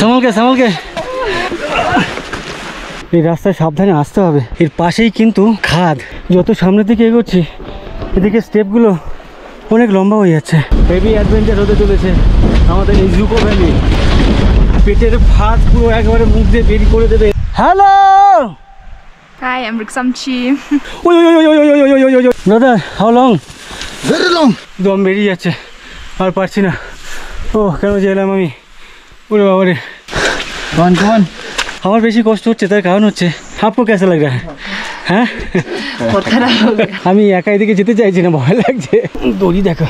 সামালকে এই রাস্তায় সাবধানে আসতে হবে। এর পাশেই কিন্তু খাদ। যত সামনের দিকে এগোচ্ছি এদিকে স্টেপগুলো অনেক লম্বা হয়ে যাচ্ছে। হেভি অ্যাডভেঞ্চার হতে চলেছে আমাদের এই জুকো ভ্যালি। পেটের ভাত পুরো একবারে মুখ দিয়ে বেরি করে দেবে। Hello, Hi, I'm Riksamchi. Brother, how long? Very long. দম বেরিয়ে যাচ্ছে, আর পারছি না। ও কেন যে এলাম আমি, ওরে বাবারে। আমার বেশি কষ্ট হচ্ছে, তার কারণ হচ্ছে আপকো কেসা লাগ রা হ্যাঁ? আমি একা এদিকে যেতে চাইছি না, ভয় লাগছে। দড়ি দেখো,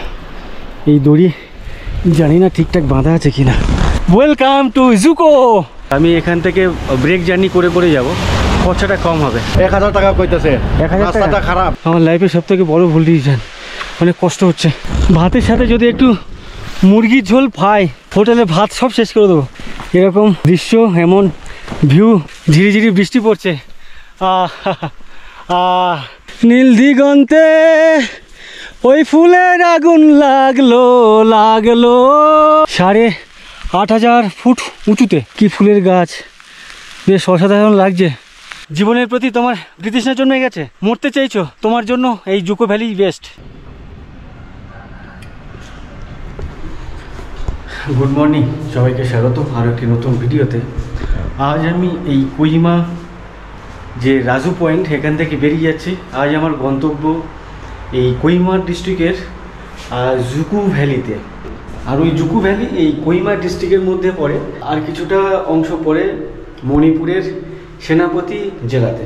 এই দড়ি জানি না ঠিকঠাক বাঁধা আছে কিনা। Welcome to Dzukou. আমি এখান থেকে ব্রেক জার্নি করে করে যাব, খরচাটা কম হবে। 1000 টাকা কইতেছে। 1000 টাকা? রাস্তাটা খারাপ। আমার লাইফে সব থেকে বড় ভুল ডিসিশন, অনেক কষ্ট হচ্ছে। ভাতের সাথে যদি একটু মুরগির ঝোল পাই, হোটেলে ভাত সব শেষ করে দেবো। এরকম দৃশ্য, এমন ভিউ, ঝিরিঝিরি বৃষ্টি পড়ছে। নীল দিগন্তে ওই ফুলের আগুন লাগলো 8,500 ফুট উঁচুতে। কি ফুলের গাছ, বেশ অসাধারণ লাগছে। জীবনের প্রতি তোমার বিতৃষ্ণা জন্মে গেছে, মরতে চাইছো, তোমার জন্য এই Dzukou valley best. Good morning, সবাইকে স্বাগত আরও একটি নতুন ভিডিওতে। আজ আমি এই কোহিমা যে রাজু পয়েন্ট, এখান থেকে বেরিয়ে যাচ্ছি। আজ আমার গন্তব্য এই কোহিমা ডিস্ট্রিক্টের জুকো ভ্যালিতে। আর ওই জুকো ভ্যালি এই কোহিমা ডিস্ট্রিক্টের মধ্যে পড়ে, আর কিছুটা অংশ পড়ে মণিপুরের সেনাপতি জেলাতে।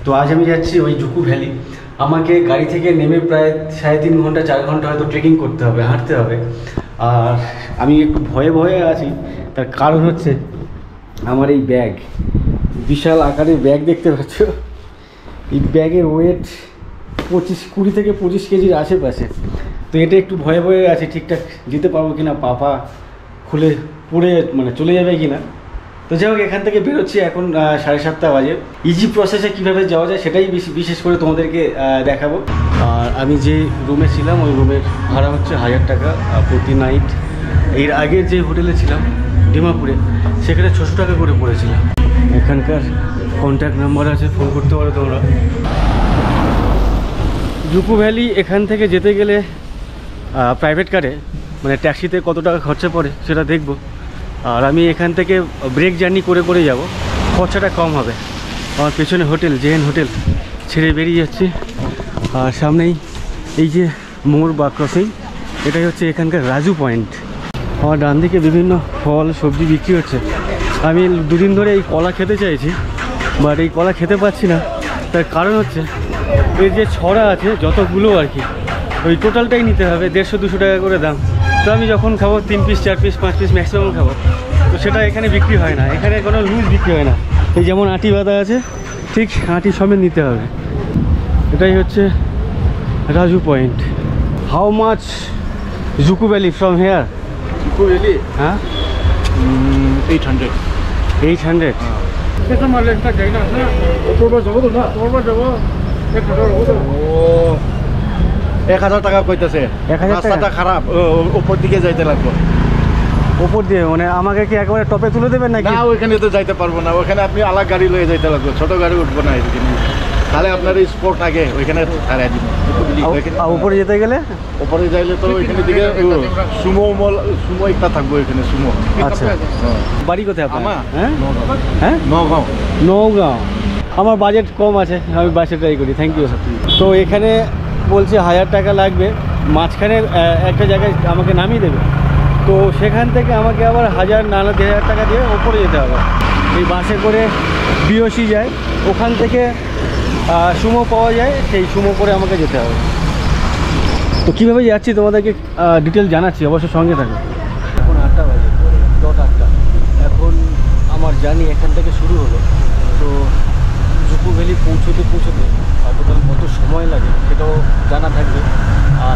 তো আজ আমি যাচ্ছি ওই জুকো ভ্যালি। আমাকে গাড়ি থেকে নেমে প্রায় 3.5 ঘন্টা 4 ঘন্টা হয়তো ট্রেকিং করতে হবে, হাঁটতে হবে। আর আমি একটু ভয়ে ভয়ে আছি, তার কারণ হচ্ছে আমার এই ব্যাগ, বিশাল আকারের ব্যাগ দেখতে পাচ্ছ। এই ব্যাগের ওয়েট 20 থেকে 25 কেজির আশেপাশে। তো এটা একটু ভয়ে ভয়ে আছে, ঠিকঠাক যেতে পারবো কিনা, পা খুলে পড়ে মানে চলে যাবে কিনা। তো যাই হোক, এখান থেকে বেরোচ্ছি এখন 7:30 বাজে। ইজি প্রসেসে কীভাবে যাওয়া যায় সেটাই বিশেষ করে তোমাদেরকে দেখাবো। আর আমি যে রুমে ছিলাম ওই রুমের ভাড়া হচ্ছে 1000 টাকা প্রতি নাইট। এর আগের যে হোটেলে ছিলাম ডিমাপুরে, সেখানে 600 টাকা করে পড়েছিলাম। এখানকার কন্ট্যাক্ট নাম্বার আছে, ফোন করতে পারো তোমরা। জুকো ভ্যালি এখান থেকে যেতে গেলে প্রাইভেট কারে মানে ট্যাক্সিতে কত টাকা খরচা পড়ে সেটা দেখব। আর আমি এখান থেকে ব্রেক জার্নি করে করে যাব, খরচাটা কম হবে। আমার পেছনে হোটেল, জেএন হোটেল ছেড়ে বেরিয়ে যাচ্ছি। আর সামনেই এই যে মোড় বা ক্রসিং, এটাই হচ্ছে এখানকার রাজু পয়েন্ট। আমার ডান দিকে বিভিন্ন ফল সবজি বিক্রি হচ্ছে। আমি 2 দিন ধরে এই কলা খেতে চাইছি, বাট এই কলা খেতে পাচ্ছি না। তার কারণ হচ্ছে এই যে ছড়া আছে যতগুলো আর কি, ওই টোটালটাই নিতে হবে, 150-200 টাকা করে দাম। তো আমি যখন খাবো 3 পিস 4 পিস 5 পিস ম্যাক্সিমাম খাবো, তো সেটা এখানে বিক্রি হয় না। এখানে কোনো লুজ বিক্রি হয় না। এই যেমন আটি বাঁধা আছে, ঠিক আটি সমেত নিতে হবে। এটাই হচ্ছে Raju point. How much Dzukou valley from here? Dzukou valley? হ্যাঁ, 800। 800? ও 1000 টাকা কইতেছে। 1000 টাকা? রাস্তাটা খারাপ, উপর দিকে যাইতে লাগবে। উপর দিয়ে মানে আমাকে কি একেবারে টপে তুলে দেবেন নাকি? না, ওইখানে তো যাইতে পারবো না। ওখানে আপনি আলাদা গাড়ি লয়ে যাইতে লাগবে, ছোট গাড়ি উঠবো না এদিকে। তাহলে আপনার স্পোর্ট আগে ওইখানে হারাই দিব। উপরে যেতে গেলে উপরে যাইলে তো ওইখানে দিকে সুমো একটা থাকবো, এখানে সুমো। আচ্ছা, বাড়ি কোথায় আপনার? হ্যাঁ, নগাঁও। নওগাঁও। আমার বাজেট কম আছে, আমি বাসে ট্রাই করি। Thank you. তো এখানে বলছে 1000 টাকা লাগবে, মাঝখানে একটা জায়গায় আমাকে নামিয়ে দেবে। তো সেখান থেকে আমাকে আবার 1000 না 2000 টাকা দিয়ে ওপরে যেতে হবে। এই বাসে করে বিওসি যায়, ওখান থেকে সুমো পাওয়া যায়, সেই সুমো করে আমাকে যেতে হবে। তো কীভাবে যাচ্ছি তোমাদেরকে ডিটেল জানাচ্ছি, অবশ্যই সঙ্গে থাকো। এখন 8টা বাজে, ডট 8টা। এখন আমার জার্নি এখান থেকে শুরু হলো। তো জুকো ভ্যালি পৌঁছতে টোটাল কত সময় লাগে সেটাও জানা থাকবে,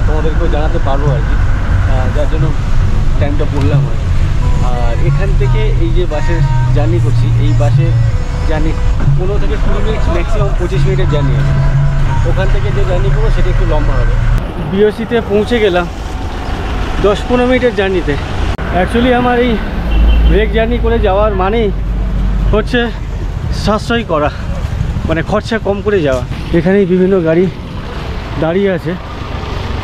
তোমাদেরকেও জানাতে পারবো আর কি, যার জন্য টাইমটা বললাম আর কি। আর এখান থেকে এই যে বাসের জার্নি করছি, এই বাসের জার্নি 15 থেকে 20 মিনিট, ম্যাক্সিমাম 25 মিনিটের জার্নি আছে। ওখান থেকে যে জার্নি করবো সেটা একটু লম্বা হবে। বিওসিতে পৌঁছে গেলাম 10-15 মিনিটের জার্নিতে। অ্যাকচুয়ালি আমার এই ব্রেক জার্নি করে যাওয়ার মানেই হচ্ছে সাশ্রয় করা, মানে খরচা কম করে যাওয়া। এখানেই বিভিন্ন গাড়ি দাঁড়িয়ে আছে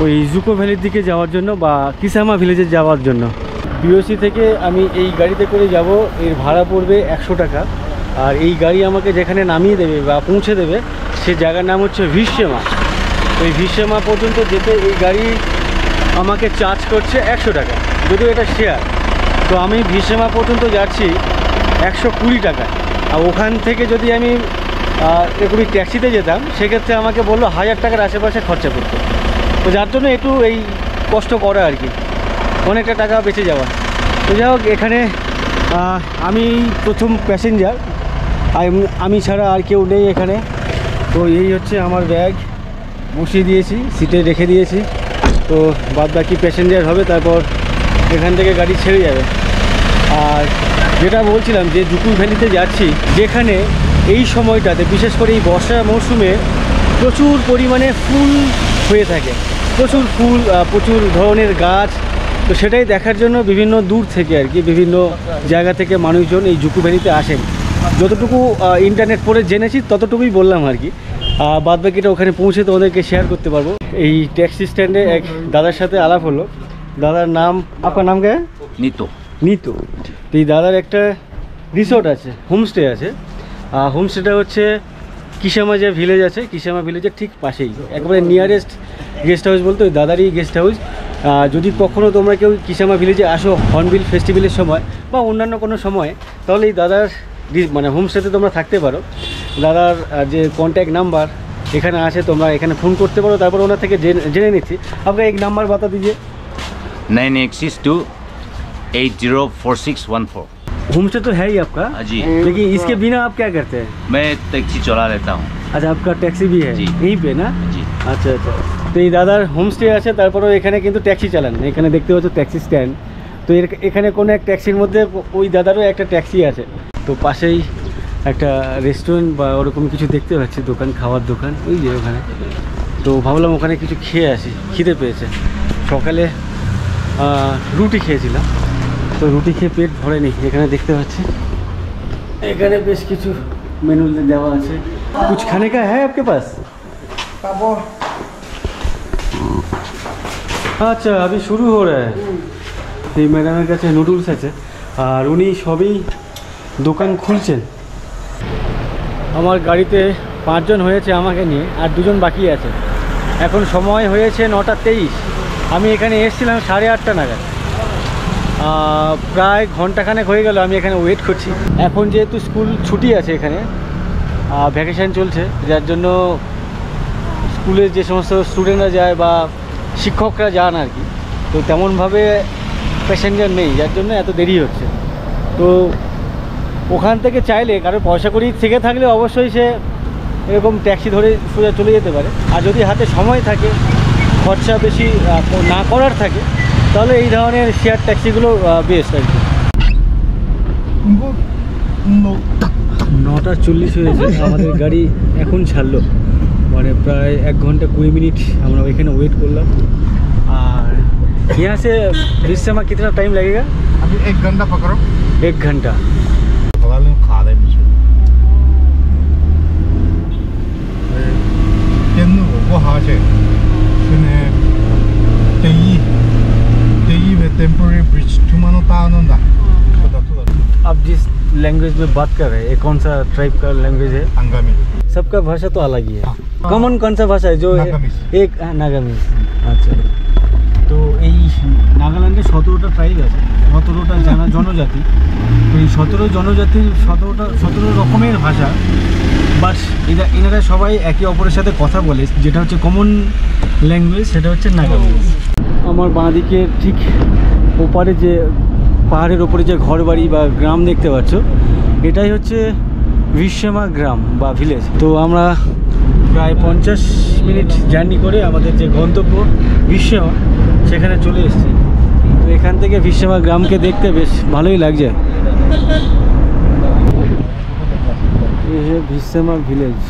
ওই জুকো ভ্যালির দিকে যাওয়ার জন্য বা কিসামা ভিলেজে যাওয়ার জন্য। পিওসি থেকে আমি এই গাড়িতে করে যাব, এর ভাড়া পড়বে 100 টাকা। আর এই গাড়ি আমাকে যেখানে নামিয়ে দেবে বা পৌঁছে দেবে সে জায়গার নাম হচ্ছে ভিসেমা। ওই ভিসেমা পর্যন্ত যেতে এই গাড়ি আমাকে চার্জ করছে 100 টাকা, যদিও এটা শেয়ার। তো আমি ভিসেমা পর্যন্ত যাচ্ছি 120 টাকা। আর ওখান থেকে যদি আমি এরকমই ট্যাক্সিতে যেতাম সেক্ষেত্রে আমাকে বললো 1000 টাকার আশেপাশে খরচা করতে। তো যার জন্য একটু এই কষ্ট করা আর কি, অনেকটা টাকা বেঁচে যাওয়া। তো যাই হোক, এখানে আমি প্রথম প্যাসেঞ্জার, আমি ছাড়া আর কেউ নেই এখানে। তো এই হচ্ছে আমার ব্যাগ, বসিয়ে দিয়েছি, সিটে রেখে দিয়েছি। তো বাদ বাকি প্যাসেঞ্জার হবে, তারপর এখান থেকে গাড়ি ছেড়ে যাবে। আর যেটা বলছিলাম যে জুকো ভ্যালিতে যাচ্ছি, যেখানে এই সময়টাতে বিশেষ করে এই বর্ষা মৌসুমে প্রচুর পরিমাণে ফুল হয়ে থাকে, প্রচুর ফুল, প্রচুর ধরনের গাছ। তো সেটাই দেখার জন্য বিভিন্ন দূর থেকে আর কি, বিভিন্ন জায়গা থেকে মানুষজন এই জুকো ভ্যালিতে আসেন। যতটুকু ইন্টারনেট পড়ে জেনেছি ততটুকুই বললাম আর কি। বাদ বাকিটা ওখানে পৌঁছে তোমাদেরকে শেয়ার করতে পারবো। এই ট্যাক্সি স্ট্যান্ডে এক দাদার সাথে আলাপ হলো। দাদার নাম, আপনার নাম কে? নিতো। নিতো। তো এই দাদার একটা রিসোর্ট আছে, হোমস্টে আছে। হোমস্টেটা হচ্ছে কিসামা যে ভিলেজ আছে, কিসামা ভিলেজের ঠিক পাশেই, একবারে নিয়ারেস্ট গেস্ট হাউস বলতে ওই দাদারই গেস্ট হাউস। যদি কখনও তোমরা কেউ কিসামা ভিলেজে আসো হর্নবিল ফেস্টিভ্যালের সময় বা অন্যান্য কোনো সময়, তাহলে এই দাদার মানে হোমস্টেতে তোমরা থাকতে পারো। দাদার যে কন্ট্যাক্ট নাম্বার এখানে আছে, তোমরা এখানে ফোন করতে পারো। তারপর ওনার থেকে জেনে নিচ্ছি। আপনার এক নাম্বার বাতা দিজিয়ে। 9862804614। होमस्टे तो है ही आपका जी, लेकिन इसके बिना आप क्या करते हैं? मैं टैक्सी चला लेता हूँ। अच्छा, आपका टैक्सी भी है जी। यहीं पे ना? जी। আচ্ছা আচ্ছা। তো এই দাদার হোমস্টে আছে, তারপরেও এখানে কিন্তু ট্যাক্সি চালান। এখানে দেখতে পাচ্ছ ট্যাক্সি স্ট্যান্ড। তো এখানে কোনো এক ট্যাক্সির মধ্যে ওই দাদারও একটা ট্যাক্সি আছে। তো পাশেই একটা রেস্টুরেন্ট বা ওরকম কিছু দেখতে পাচ্ছি, দোকান, খাওয়ার দোকান ওই যে ওখানে। তো ভাবলাম ওখানে কিছু খেয়ে আসি, খিদে পেয়েছে। সকালে রুটি খেয়েছিলাম, তো রুটি খেয়ে পেট ভরেনি। এখানে দেখতে পাচ্ছি এখানে বেশ কিছু মেনু দেওয়া আছে। कुछ खाने का है आपके पास? আচ্ছা, अभी शुरू हो रहा है। এই ম্যাডামের কাছে নুডলস আছে আর উনি সবই দোকান খুলছেন। আমার গাড়িতে 5 জন হয়েছে আমাকে নিয়ে, আর 2 জন বাকি আছে। এখন সময় হয়েছে 9:23। আমি এখানে এসেছিলাম 8:30 নাগাদ। প্রায় ঘন্টাখানেক হয়ে গেল আমি এখানে ওয়েট করছি। এখন যেহেতু স্কুল ছুটি আছে, এখানে ভ্যাকেশান চলছে, যার জন্য স্কুলে যে সমস্ত স্টুডেন্টরা যায় বা শিক্ষকরা যান আর কি, তো তেমনভাবে প্যাসেঞ্জার নেই, যার জন্য এত দেরি হচ্ছে। তো ওখান থেকে চাইলে কারো পয়সা কড়ি থেকে থাকলে অবশ্যই সে এরকম ট্যাক্সি ধরে সোজা চলে যেতে পারে। আর যদি হাতে সময় থাকে, খরচা বেশি না করার থাকে, তাহলে এই ধরনের শেয়ার ট্যাক্সিগুলো বেস্ট আর কি। 9:40 হয়েছে, আমাদের গাড়ি এখন ছাড়লো, মানে প্রায় 1 ঘন্টা 20 মিনিট আমরা এখানে ওয়েট করলাম। আর यहाँ से विस्मा कितना टाइम लगेगा? अभी 1 घंटा पकड़ो। 1 घंटा। खा रहे मुझे टेम्पोररी ब्रिज टुमानो तानोंदा। आप जिस लैंग्वेज में बात कर रहे हैं, ये कौन सा ट्राइब का लैंग्वेज है? अंगामी। सबका भाषा तो अलग ही है। कॉमन कौन सा भाषा है जो नागामीज। एक नागामीज। अच्छा, তো এই নাগাল্যান্ডে 17টা ট্রাইব আছে, 17টা জনজাতি। তো এই 17 জনজাতির 17 রকমের ভাষা, বাট এনারা সবাই একে অপরের সাথে কথা বলে, যেটা হচ্ছে কমন ল্যাঙ্গুয়েজ, সেটা হচ্ছে নাগামিজ। আমার বাঁদিকে ঠিক ওপারে যে পাহাড়ের ওপরে যে ঘরবাড়ি বা গ্রাম দেখতে পাচ্ছ, এটাই হচ্ছে ভিসেমা গ্রাম বা ভিলেজ। তো আমরা প্রায় 50 মিনিট জার্নি করে আমাদের যে গন্তব্য ভিসেমা, সেখানে চলে এসেছি। তো এখান থেকে ভিসেমা গ্রামকে দেখতে বেশ ভালোই লাগছে। ये है ভিসেমা ভিলেজ।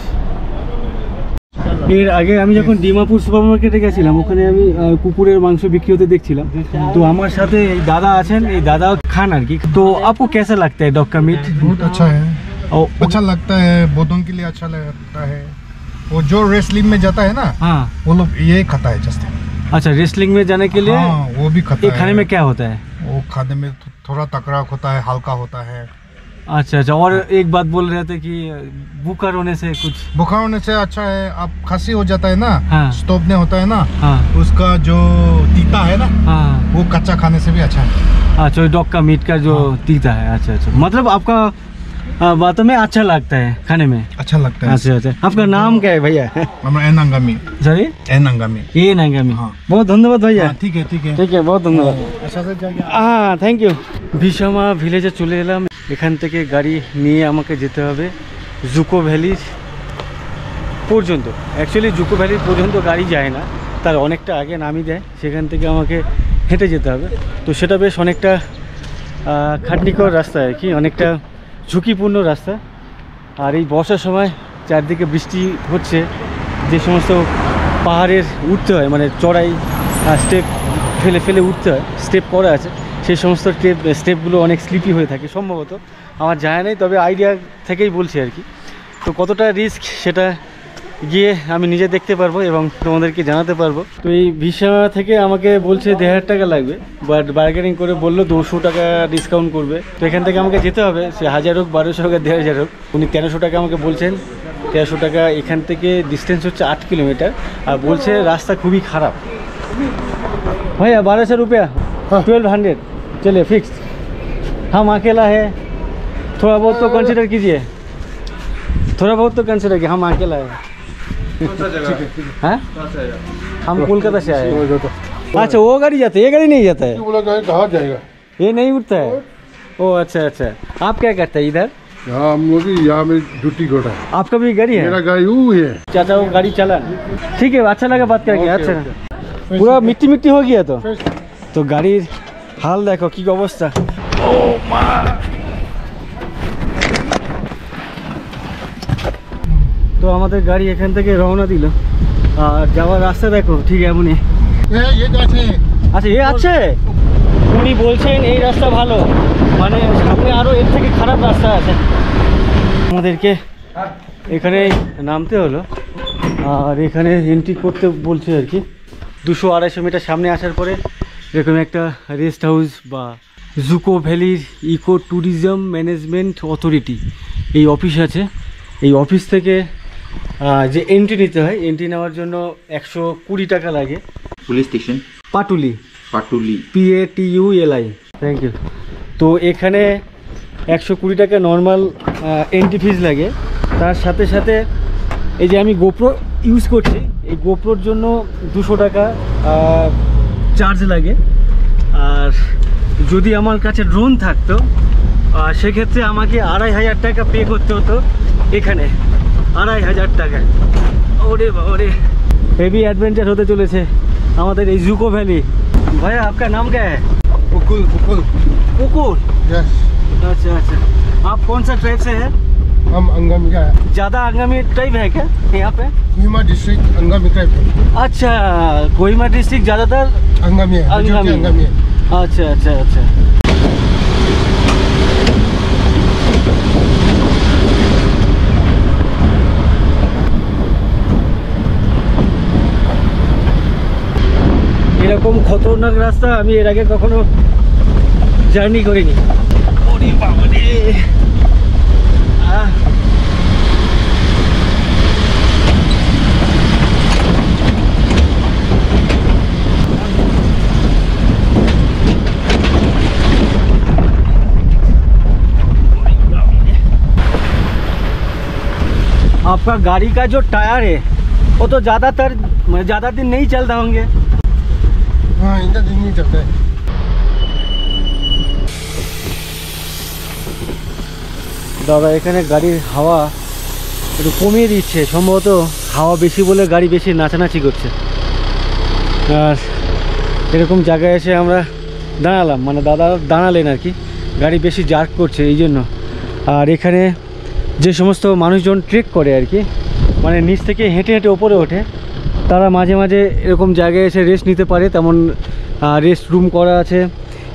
এর আগে আমি যখন ডিমাপুর সুপার মার্কেটে গেছিলাম ওখানে আমি কুকুরের মাংস বিক্রি হতে দেখছিলাম। তো আমার সাথে এই দাদা আছেন, এই দাদা খান আর কি। তো আপু कैसा लगता है डॉग का मीट? बहुत अच्छा है, और अच्छा लगता है, बोतों के लिए अच्छा लगता है। वो जो रेसलिंग में जाता है ना, हाँ वो लोग ये खाता है जस्ट। अच्छा, रेसलिंग में जाने के लिए हाँ, वो भी खाता ये है। खाने में क्या होता है? वो खाने में थोड़ा तकड़ा होता है, हल्का होता है। अच्छा अच्छा, और एक बात बोल रहे थे कि बुखार होने से कुछ। बुखार होने से अच्छा है। अब खांसी हो जाता है ना, हाँ। स्टोव ने होता है ना, हाँ उसका जो तीता है ना, हाँ, वो कच्चा खाने से भी अच्छा है। अच्छा डॉग का मीट का जो तीता है। अच्छा अच्छा, मतलब आपका बातों में अच्छा लगता है खाने में। अच्छा लगता है। अच्छा अच्छा, आपका नाम क्या है भैया? हमारा N Angami, sorry N Angami. ये नागामी। हाँ। बहुत धन्यवाद भैया। हाँ, ठीक है ठीक है। ঠিক আছে, বহুত ধন্যবাদ। अच्छा से जाइए। হ্যাঁ, থ্যাংক ইউ। ভিসামা ভিলেজে চলে এলাম। এখান থেকে গাড়ি নিয়ে আমাকে যেতে হবে জুকো ভ্যালির পর্যন্ত। অ্যাকচুয়ালি জুকো ভ্যালির পর্যন্ত গাড়ি যায় না, তার অনেকটা আগে নামিয়ে দেয়, সেখান থেকে আমাকে হেঁটে যেতে হবে। তো সেটা বেশ অনেকটা খাটনিকর রাস্তা আর কি, অনেকটা ঝুঁকিপূর্ণ রাস্তা। আর এই বর্ষার সময় চারদিকে বৃষ্টি হচ্ছে, যে সমস্ত পাহাড়ের উঠতে হয়, মানে চড়াই স্টেপ ফেলে ফেলে উঠতে হয়, স্টেপ করা আছে, সেই সমস্ত স্টেপগুলো অনেক স্লিপি হয়ে থাকে সম্ভবত, আমার জানা নেই, তবে আইডিয়া থেকেই বলছি আর কি। তো কতটা রিস্ক সেটা গিয়ে আমি নিজে দেখতে পারবো এবং তোমাদেরকে জানাতে পারবো। তো এই ভিসা থেকে আমাকে বলছে 1500 টাকা লাগবে, বাট বার্গেনিং করে বললো 200 টাকা ডিসকাউন্ট করবে। তো এখান থেকে আমাকে যেতে হবে, সে 1000 হোক, 1200 হোক, 2000 হোক। উনি 1300 টাকা আমাকে বলছেন। 1300 টাকা, এখান থেকে ডিস্টেন্স হচ্ছে 8 কিলোমিটার, আর বলছে রাস্তা খুবই খারাপ। भैया 1200 रुपया, 1200 चलिए फिक्स। हम अकेला है, थोड़ा बहुत तो कंसिडर कीजिए, थोड़ा बहुत तो कंसिडर कीजिए, हम अकेला है। हाँ, हम कोलकाता से आए हैं। अच्छा, वो गाड़ी जाता है, ये गाड़ी नहीं जाता है? कहाँ जाएगा? ये नहीं उठता है? ओ अच्छा अच्छा, आप क्या करते हैं इधर? यहाँ हम लोग यहाँ में ड्यूटी कर रहे हैं। आपका भी गाड़ी है? मेरा गाड़ी वो है। चाचा वो गाड़ी चला, ठीक है, अच्छा लगा बात करके। अच्छा, पूरा मिट्टी मिट्टी हो गया। तो गाड़ीर हाल देखो की अवस्था। ओ মা, তো আমাদের গাড়ি এখান থেকে রওনা দিল, আর যাওয়ার রাস্তা দেখো ঠিক এমনই। ये जाते हैं। আচ্ছা, এ আছে, উনি বলছেন এই রাস্তা ভালো, মানে সামনে আরো এর থেকে খারাপ রাস্তা আছে। আমাদেরকে এখানে নামতে হলো, আর এখানে এন্ট্রি করতে বলছে আর কি। 200-250 মিটার সামনে আসার পরে এরকম একটা রেস্ট হাউস বা Dzukou ভ্যালির eco tourism management authority এই অফিস আছে। এই অফিস থেকে যে এন্ট্রি নিতে হয়, এন্ট্রি নেওয়ার জন্য 120 টাকা লাগে। Police station Patuli, Patuli PATULI, thank you. তো এখানে 120 টাকা নর্মাল এন্ট্রি ফিজ লাগে। তার সাথে সাথে এই যে আমি গোপ্রো ইউজ করছি, এই গোপ্রোর জন্য 200 টাকা চার্জ লাগে। আর যদি আমার কাছে ড্রোন থাকতো সেক্ষেত্রে আমাকে 2500 টাকা পে করতে হতো এখানে, 2500 টাকা। ওরে বাবারে, হেভি অ্যাডভেঞ্চার হতে চলেছে আমাদের এই জুকো ভ্যালি। ভাইয়া आपका नाम क्या है? कुकुल कुकुल। कुकुल, यस। अच्छा अच्छा। आप कौन सा ट्राइब से है? हम अंगामी का है। ज़्यादा अंगामी ट्राइब है क्या यहाँ पे? कोहिमा डिस्ट्रिक्ट अंगामी का है। अच्छा, कोहिमा डिस्ट्रिक्ट ज़्यादातर अंगामी है, अंगामी। अंगामी है। अच्छा अच्छा अच्छा। এরকম খতরনাক রাস্তা আমি এর আগে কখনো জার্নি করিনি। ওরে বাবা রে, आपका गाड़ी का जो टायर है वो तो ज़्यादा दिन नहीं चलता होंगे। हाँ, इतना दिन नहीं चलता है। দাদা এখানে গাড়ির হাওয়া একটু কমিয়ে দিচ্ছে, সম্ভবত হাওয়া বেশি বলে গাড়ি বেশি নাচানাচি করছে। আর এরকম জায়গায় এসে আমরা দাঁড়ালাম, মানে দাদা দাঁড়ালেন আর কি, গাড়ি বেশি জার্ক করছে এই জন্য। আর এখানে যে সমস্ত মানুষজন ট্রেক করে আর কি, মানে নিচ থেকে হেঁটে হেঁটে ওপরে ওঠে, তারা মাঝে মাঝে এরকম জায়গায় এসে রেস্ট নিতে পারে। তেমন রেস্ট রুম করা আছে,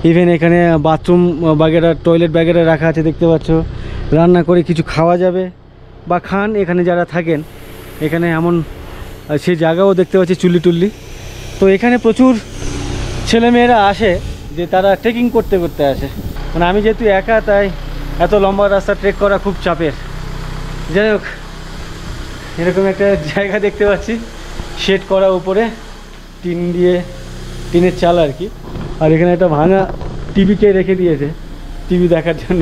ইভেন এখানে বাথরুম বাগেরা, টয়লেট বাগেরা রাখা আছে দেখতে পাচ্ছ। রান্না করে কিছু খাওয়া যাবে বা খান এখানে যারা থাকেন, এখানে এমন সেই জায়গাও দেখতে পাচ্ছি, চুল্লি টুল্লি। তো এখানে প্রচুর ছেলেমেয়েরা আসে যে তারা ট্রেকিং করতে করতে আসে। মানে আমি যেহেতু একা, তাই এত লম্বা রাস্তা ট্রেক করা খুব চাপের। যাই হোক, এরকম একটা জায়গা দেখতে পাচ্ছি, শেড করা উপরে টিন দিয়ে, টিনের চাল আর কি। আর এখানে একটা ভাঙা টিভিকে রেখে দিয়েছে টিভি দেখার জন্য।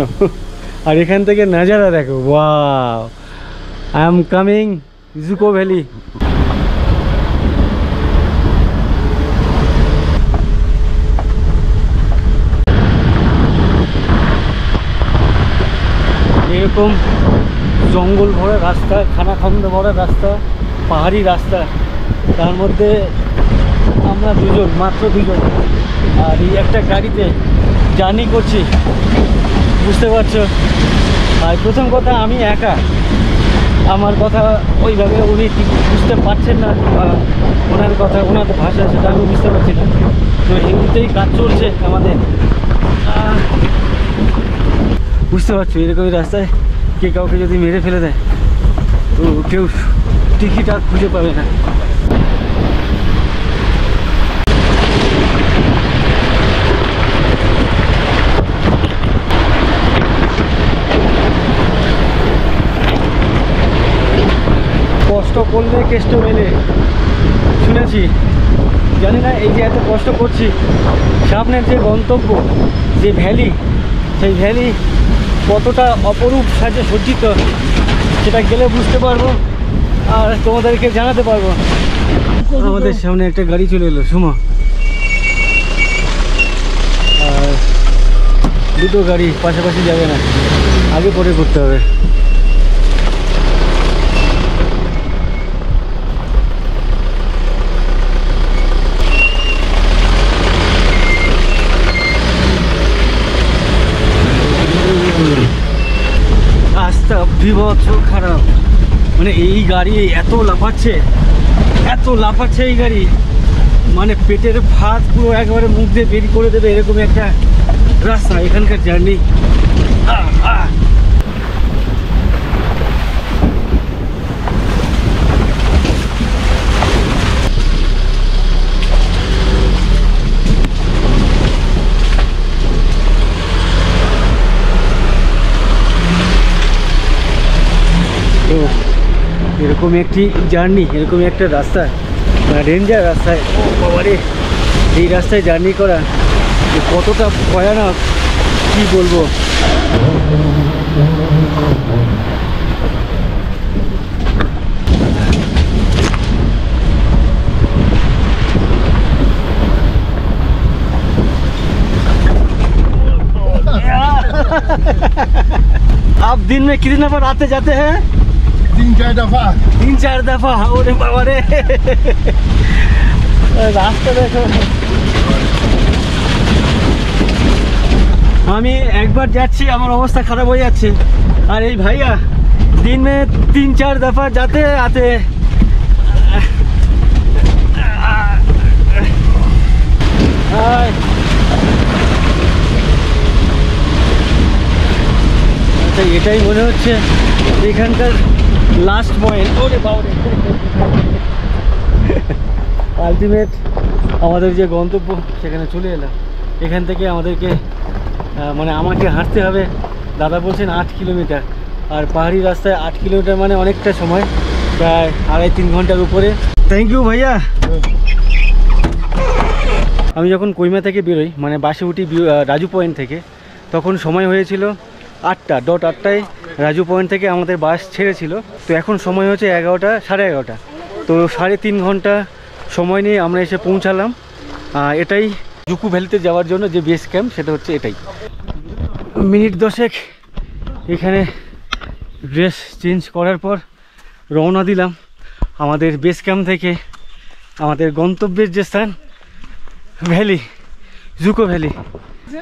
আর এখান থেকে নাজারা দেখো, wow, I am coming Dzukou valley. এরকম জঙ্গল ভরা রাস্তা, খানাখন্দ ভরা রাস্তা, পাহাড়ি রাস্তা, তার মধ্যে আমরা দুজন, মাত্র দুজন, আর এই একটা গাড়িতে জার্নি করছি, বুঝতে পারছো। আর প্রথম কথা, আমি একা, আমার কথা ওইভাবে উনি ঠিক বুঝতে পারছেন না, ওনার কথা, ওনার ভাষা সেটা আমি বুঝতে পারছি না। তো হিন্দিতেই কাজ চলছে আমাদের, বুঝতে পারছো। এরকমই রাস্তায় কে কাউকে যদি মেরে ফেলে দেয় তো কেউ টিকিট আর খুঁজে পাবে না। কষ্ট করলে কেষ্ট মেলে, শুনেছি। জানি না এই যে এত কষ্ট করছি, সামনের যে গন্তব্য, যে ভ্যালি, সেই ভ্যালি কতটা অপরূপ সাজে সজ্জিত সেটা গেলে বুঝতে পারবো আর তোমাদেরকে জানাতে পারবো। আমাদের সামনে একটা গাড়ি চলে এলো, সুমো, আর দুটো গাড়ি পাশাপাশি যাবে না, আগে পরে করতে হবে। রাস্তা বিভৎস খারাপ, মানে এই গাড়ি এত লাফাচ্ছে এই গাড়ি, মানে পেটের ভাত পুরো একবারে মুখ দিয়ে বের করে দেবে, এরকম একটা রাস্তা এখানকার জার্নি। তো এরকম একটি জার্নি, এরকম একটা রাস্তা, রেঞ্জার রাস্তায়, ও বাবারে, এই রাস্তায় জার্নি করা কতটা ভয়ানক কি বলবো। आप दिन में कितने बार आते जाते हैं? 3-4 दफा। 3-4 दफा। ओरे बाबा रे, রাস্তা দেখো। আমি একবার যাচ্ছি, আমার অবস্থা খারাপ হয়ে যাচ্ছে, আর এই ভাইয়া दिन में 3-4 दफा जाते आते। আচ্ছা, এটাই মনে হচ্ছে এখানকার লাস্ট পয়েন্ট। ওরে বাবা রে, আলটিমেট আমাদের যে গন্তব্য সেখানে চলে এলাম। এখান থেকে আমাদেরকে মানে আমাকে হাঁটতে হবে, দাদা বলছেন 8 কিলোমিটার, আর পাহাড়ি রাস্তায় 8 কিলোমিটার মানে অনেকটা সময়, প্রায় 2.5-3 ঘন্টার উপরে। থ্যাংক ইউ ভাইয়া। আমি যখন কোহিমা থেকে বেরোই, মানে বাসে উঠি রাজু পয়েন্ট থেকে, তখন সময় হয়েছিল 8টায় রাজু পয়েন্ট থেকে আমাদের বাস ছেড়েছিল। তো এখন সময় হচ্ছে 11টা, 11:30। তো 3.5 ঘন্টা সময় নিয়ে আমরা এসে পৌঁছালাম। এটাই জুকো ভ্যালিতে যাওয়ার জন্য যে বেস ক্যাম্প, সেটা হচ্ছে এটাই। মিনিট 10 এখানে ড্রেস চেঞ্জ করার পর রওনা দিলাম আমাদের বেস ক্যাম্প থেকে আমাদের গন্তব্যের যে স্থান, ভ্যালি, জুকো ভ্যালি।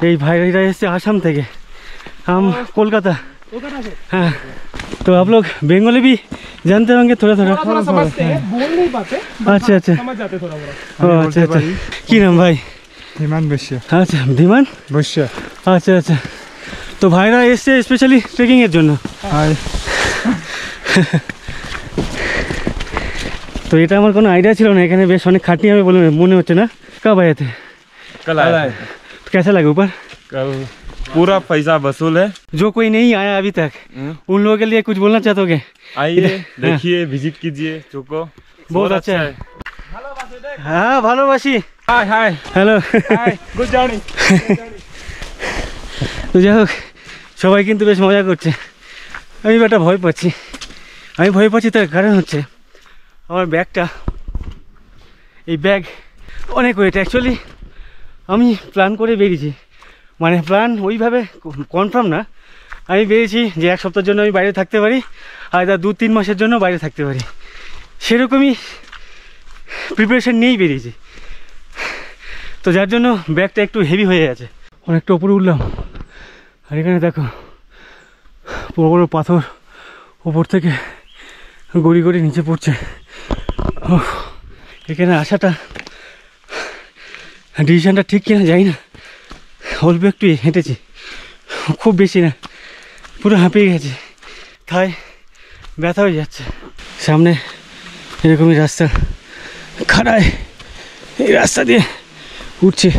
এই ভাইরা এসছে आसाम থেকে, हम कोलकाता। हाँ, तो आप लोग बंगाली भी जानते होंगे थोड़ा थोड़ा थोड़ा समझते हैं, बोल नहीं पाते, अच्छा अच्छा समझ जाते थोड़ा थोड़ा। ও আচ্ছা আচ্ছা কি নাম ভাই धीमान बश्य আচ্ছা ধীমান बश्य আচ্ছা আচ্ছা তো ভাইরা এসছে স্পেশালি ট্রেকিংয়ের জন্য हाय তো এটা আমার কোনো আইডিয়া ছিল না এখানে বেশ অনেক খাটনি হবে বলে মনে হচ্ছে না कब आए थे कल आया है। तो कैसा लगा ऊपर कल पूरा पैसा वसूल है। जो कोई नहीं आया अभी तक उन लोगों के लिए कुछ बोलना चाहते होगे आइए देखिए विजिट कीजिए चुको बहुत अच्छा है हाँ ভালোবাসি हाय हाय হ্যালো हाय, गुड जर्नी। তো যাই হোক সবাই কিন্তু বেশ মজা করছে আমি একটা ভয় পাচ্ছি তার কারণ হচ্ছে আমার ব্যাগটা এই ব্যাগ অনেক ওয়েট অ্যাকচুয়ালি আমি প্ল্যান করে বেরিয়েছি মানে প্ল্যান ওইভাবে কনফার্ম না আমি বেরিয়েছি যে এক সপ্তাহের জন্য আমি বাইরে থাকতে পারি আর 2-3 মাসের জন্য বাইরে থাকতে পারি সেরকমই প্রিপারেশন নিয়েই বেরিয়েছি তো যার জন্য ব্যাগটা একটু হেভি হয়ে আছে অনেকটা উপরে উঠলাম আর এখানে দেখো বড় বড় পাথর উপর থেকে গড়ি গড়ি নিচে পড়ছে এখানে আসাটা ডিসিশনটা ঠিক কিনা যাই না অল্প একটু হেঁটেছি খুব বেশি না পুরো হাঁপিয়ে গেছে তাই ব্যথা হয়ে যাচ্ছে সামনে এরকমই রাস্তা খাড়ায় এই রাস্তা দিয়ে উঠছে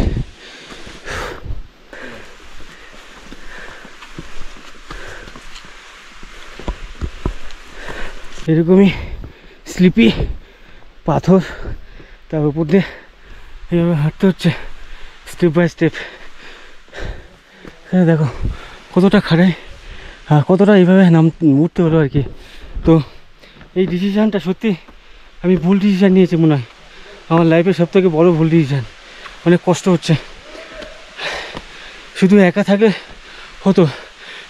এরকমই স্লিপি পাথর তার উপর দিয়ে এইভাবে হাঁটতে হচ্ছে স্টেপ বাই স্টেপ হ্যাঁ দেখো কতটা খাড়াই কতটা এইভাবে উঠতে হলো আর কি তো এই ডিসিশানটা সত্যি আমি ভুল ডিসিশান নিয়েছি মনে হয় আমার লাইফে সবথেকে বড় ভুল ডিসিশান অনেক কষ্ট হচ্ছে শুধু একা থাকলে হতো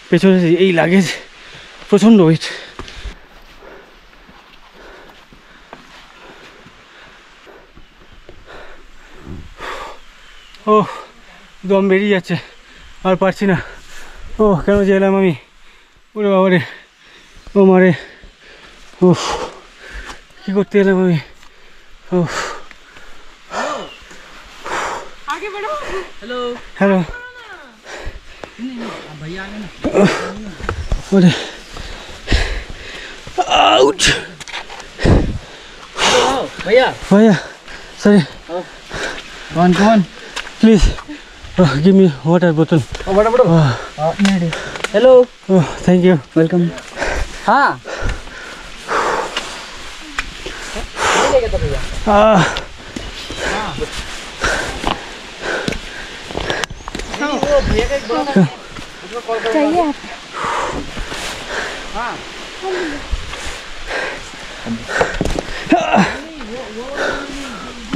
পেছনে এই লাগেজ প্রচণ্ড ওয়েট ও দম বেরিয়ে যাচ্ছে আর পারছি না ও কেন যে এলাম আমি ওরে বাবারে ও মারে ও কী করতে এলাম আমি ও হ্যালো ওরে আউট ভাইয়া sorry Come on. Please, give me water bottle. Oh, water bottle. Hello. Oh, thank you. Welcome. हाँ. चाहिए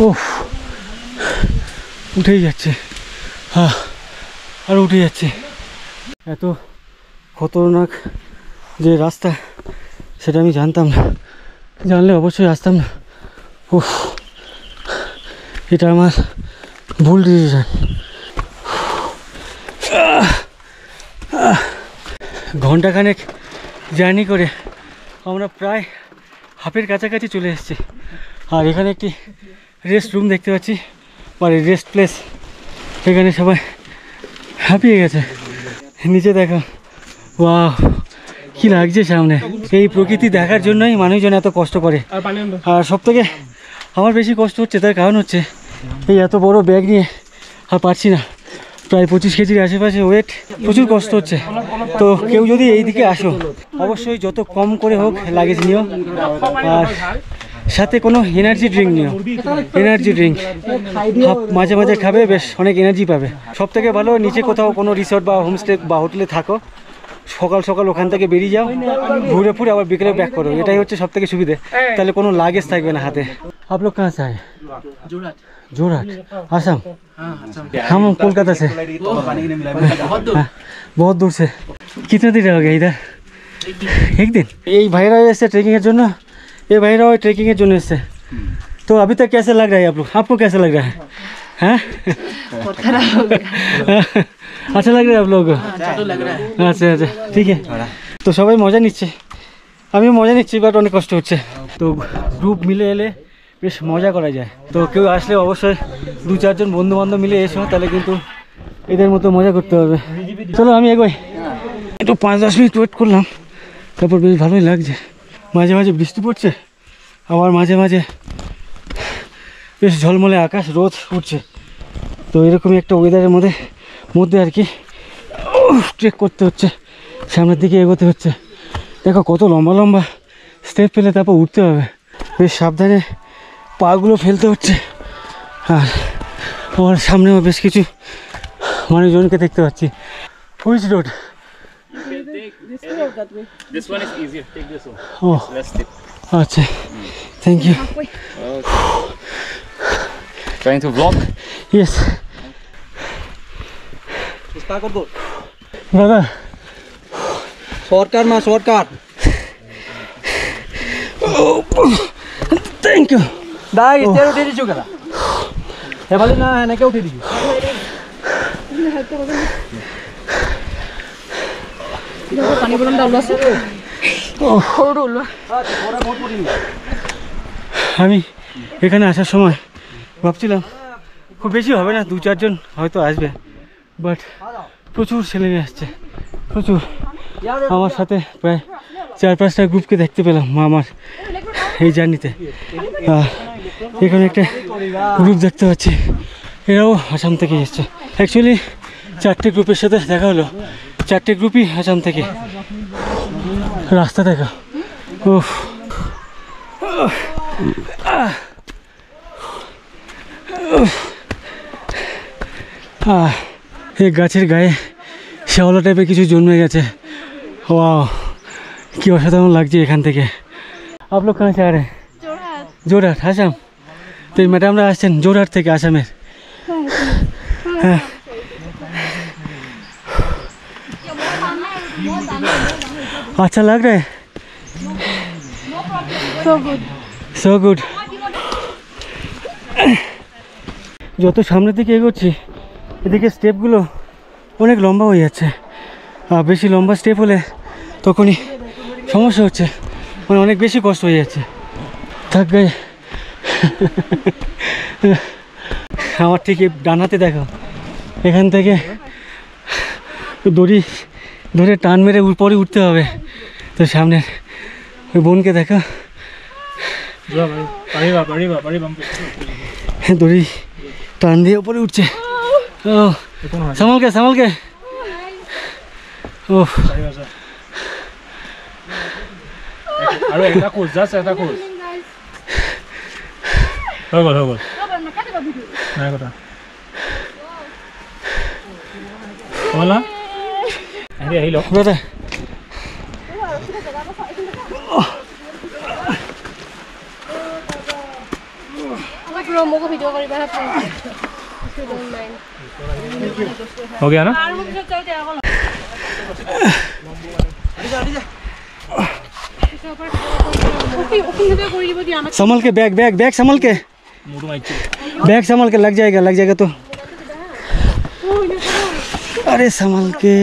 ওহ উঠেই যাচ্ছে হ্যাঁ আর উঠে যাচ্ছে এত খতরনাক যে রাস্তা সেটা আমি জানতাম না জানলে অবশ্যই আসতাম না উফ এটা আমার ভুল ডিসিশন ঘন্টাখানেক জার্নি করে আমরা প্রায় হাফের কাছাকাছি চলে এসেছি আর এখানে একটি রেস্ট রুম দেখতে পাচ্ছি মানে রেস্ট প্লেস এখানে সবাই হাঁপিয়ে গেছে নিচে দেখো ওয়াও কি লাগছে সামনে এই প্রকৃতি দেখার জন্যই মানুষজন এত কষ্ট করে আর সব থেকে আমার বেশি কষ্ট হচ্ছে তার কারণ হচ্ছে এই এত বড় ব্যাগ নিয়ে আর পারছি না প্রায় 25 কেজির আশেপাশে ওয়েট প্রচুর কষ্ট হচ্ছে তো কেউ যদি এই দিকে আসো অবশ্যই যত কম করে হোক লাগেজ নিও আর সাথে কোনো এনার্জি ড্রিঙ্ক নিও এনার্জি ড্রিঙ্ক মাঝে মাঝে খাবে বেশ অনেক এনার্জি পাবে সব থেকে ভালো নিচে কোথাও কোনো রিসর্ট বা হোমস্টে বা হোটেলে থাকো সকাল সকাল ওখান থেকে বেরিয়ে যাও ঘুরে ফুরে আবার বিকেলে ব্যাক করো এটাই হচ্ছে সব থেকে সুবিধে তাহলে কোনো লাগেজ থাকবে না হাতে आप लोग कहाँ से आए जोरहाट आसाम हम कोलकाता से बहुत दूर से कितने दिन रहोगे इधर एक दिन यही भाईरा ऐसे ट्रेकिंग জন্য ये भाईरा ट्रेकिंग জন্য এসেছে तो अभी तक कैसे लग रहा है आप लोग आपको कैसा लग रहा है हैं अच्छा लग रहा है आप लोगों को अच्छा अच्छा ठीक है तो সবাই মজা নিচ্ছে আমি মজা নিচ্ছি, বাট অনেক কষ্ট হচ্ছে। তো গ্রুপ মিলে এলে বেশ মজা করা যায়। তো কেউ আসলে অবশ্যই 2-4 জন বন্ধু বান্ধব মিলে এসো, তাহলে কিন্তু এদের মতো মজা করতে হবে। চলো আমি এগোই। একটু 5-10 মিনিট ওয়েট করলাম, তারপর বেশ ভালোই লাগছে। মাঝে মাঝে বৃষ্টি পড়ছে, আবার মাঝে মাঝে বেশ ঝলমলে আকাশ, রোদ উঠছে। তো এরকমই একটা ওয়েদারের মধ্যে আর কি ট্রেক করতে হচ্ছে, সামনের দিকে এগোতে হচ্ছে। দেখো কত লম্বা লম্বা স্টেপ ফেলে তারপর উঠতে হবে, বেশ সাবধানে পাগুলো ফেলতে হচ্ছে। আর আমার সামনেও বেশ কিছু মানুষজনকে দেখতে পাচ্ছি। Which road? This one is easier. Take this one. ও Less steep. আচ্ছা, thank you. Trying to vlog. Yes দাদা, শর্টকাট মা শর্টকাট। Thank you. দাই স্টেয়ার উঠে দিছো কেন? এবারে না এনেকে উঠে দিছো। পানি বলন ডাল আছে সরু ওলোৱা। আমি এখানে আসার সময় ভাবছিলাম খুব বেশি হবে না, 2-4 জন হয়তো আসবে, বাট প্রচুর ছেলে মেয়ে আসছে, প্রচুর। আমার সাথে প্রায় 4-5টা গ্রুপকে দেখতে পেলাম আমার এই জার্নিতে। এখানে একটা গ্রুপ দেখতে পাচ্ছি, এরাও আসাম থেকে এসছে। অ্যাকচুয়ালি 4টে গ্রুপের সাথে দেখা হলো, 4টে গ্রুপই আসাম থেকে। রাস্তা দেখা, উফ, এই গাছের গায়ে শ্যাওলা টাইপের কিছু জন্মে গেছে। ওয়াও, কি অসাধারণ লাগছে এখান থেকে। आप लोग कहाँ से आ रहे हैं? जोरहाट, आसाम। तो ये मैडम আসছেন जोरहाट থেকে, আসামের। হ্যাঁ, अच्छा लग रहा है, so good। যত সামনের দিকে এগোচ্ছি এদিকে স্টেপগুলো অনেক লম্বা হয়ে যাচ্ছে, আর বেশি লম্বা স্টেপ হলে তখনই সমস্যা হচ্ছে, মানে অনেক বেশি কষ্ট হয়ে যাচ্ছে। থাক গায়ে। আমার ঠিক ডান হাতে দেখো, এখান থেকে দড়ি ধরে টান মেরে উপরে উঠতে হবে। তো সামনে ওই বোনকে দেখো, দড়ি টান দিয়ে উপরে উঠছে। ও সামালকে সামালকে, ও আৰু এটা কোচ জাস্ট এটা কোচ হৈ গ'ল নাই কথা বলা আরে আহিলো দাদা। মোকো ভিডিও কৰিবা हो गया ना संभल के, बैग बैग बैग संभल के, बैग संभल के, लग जाएगा तो। अरे संभल के,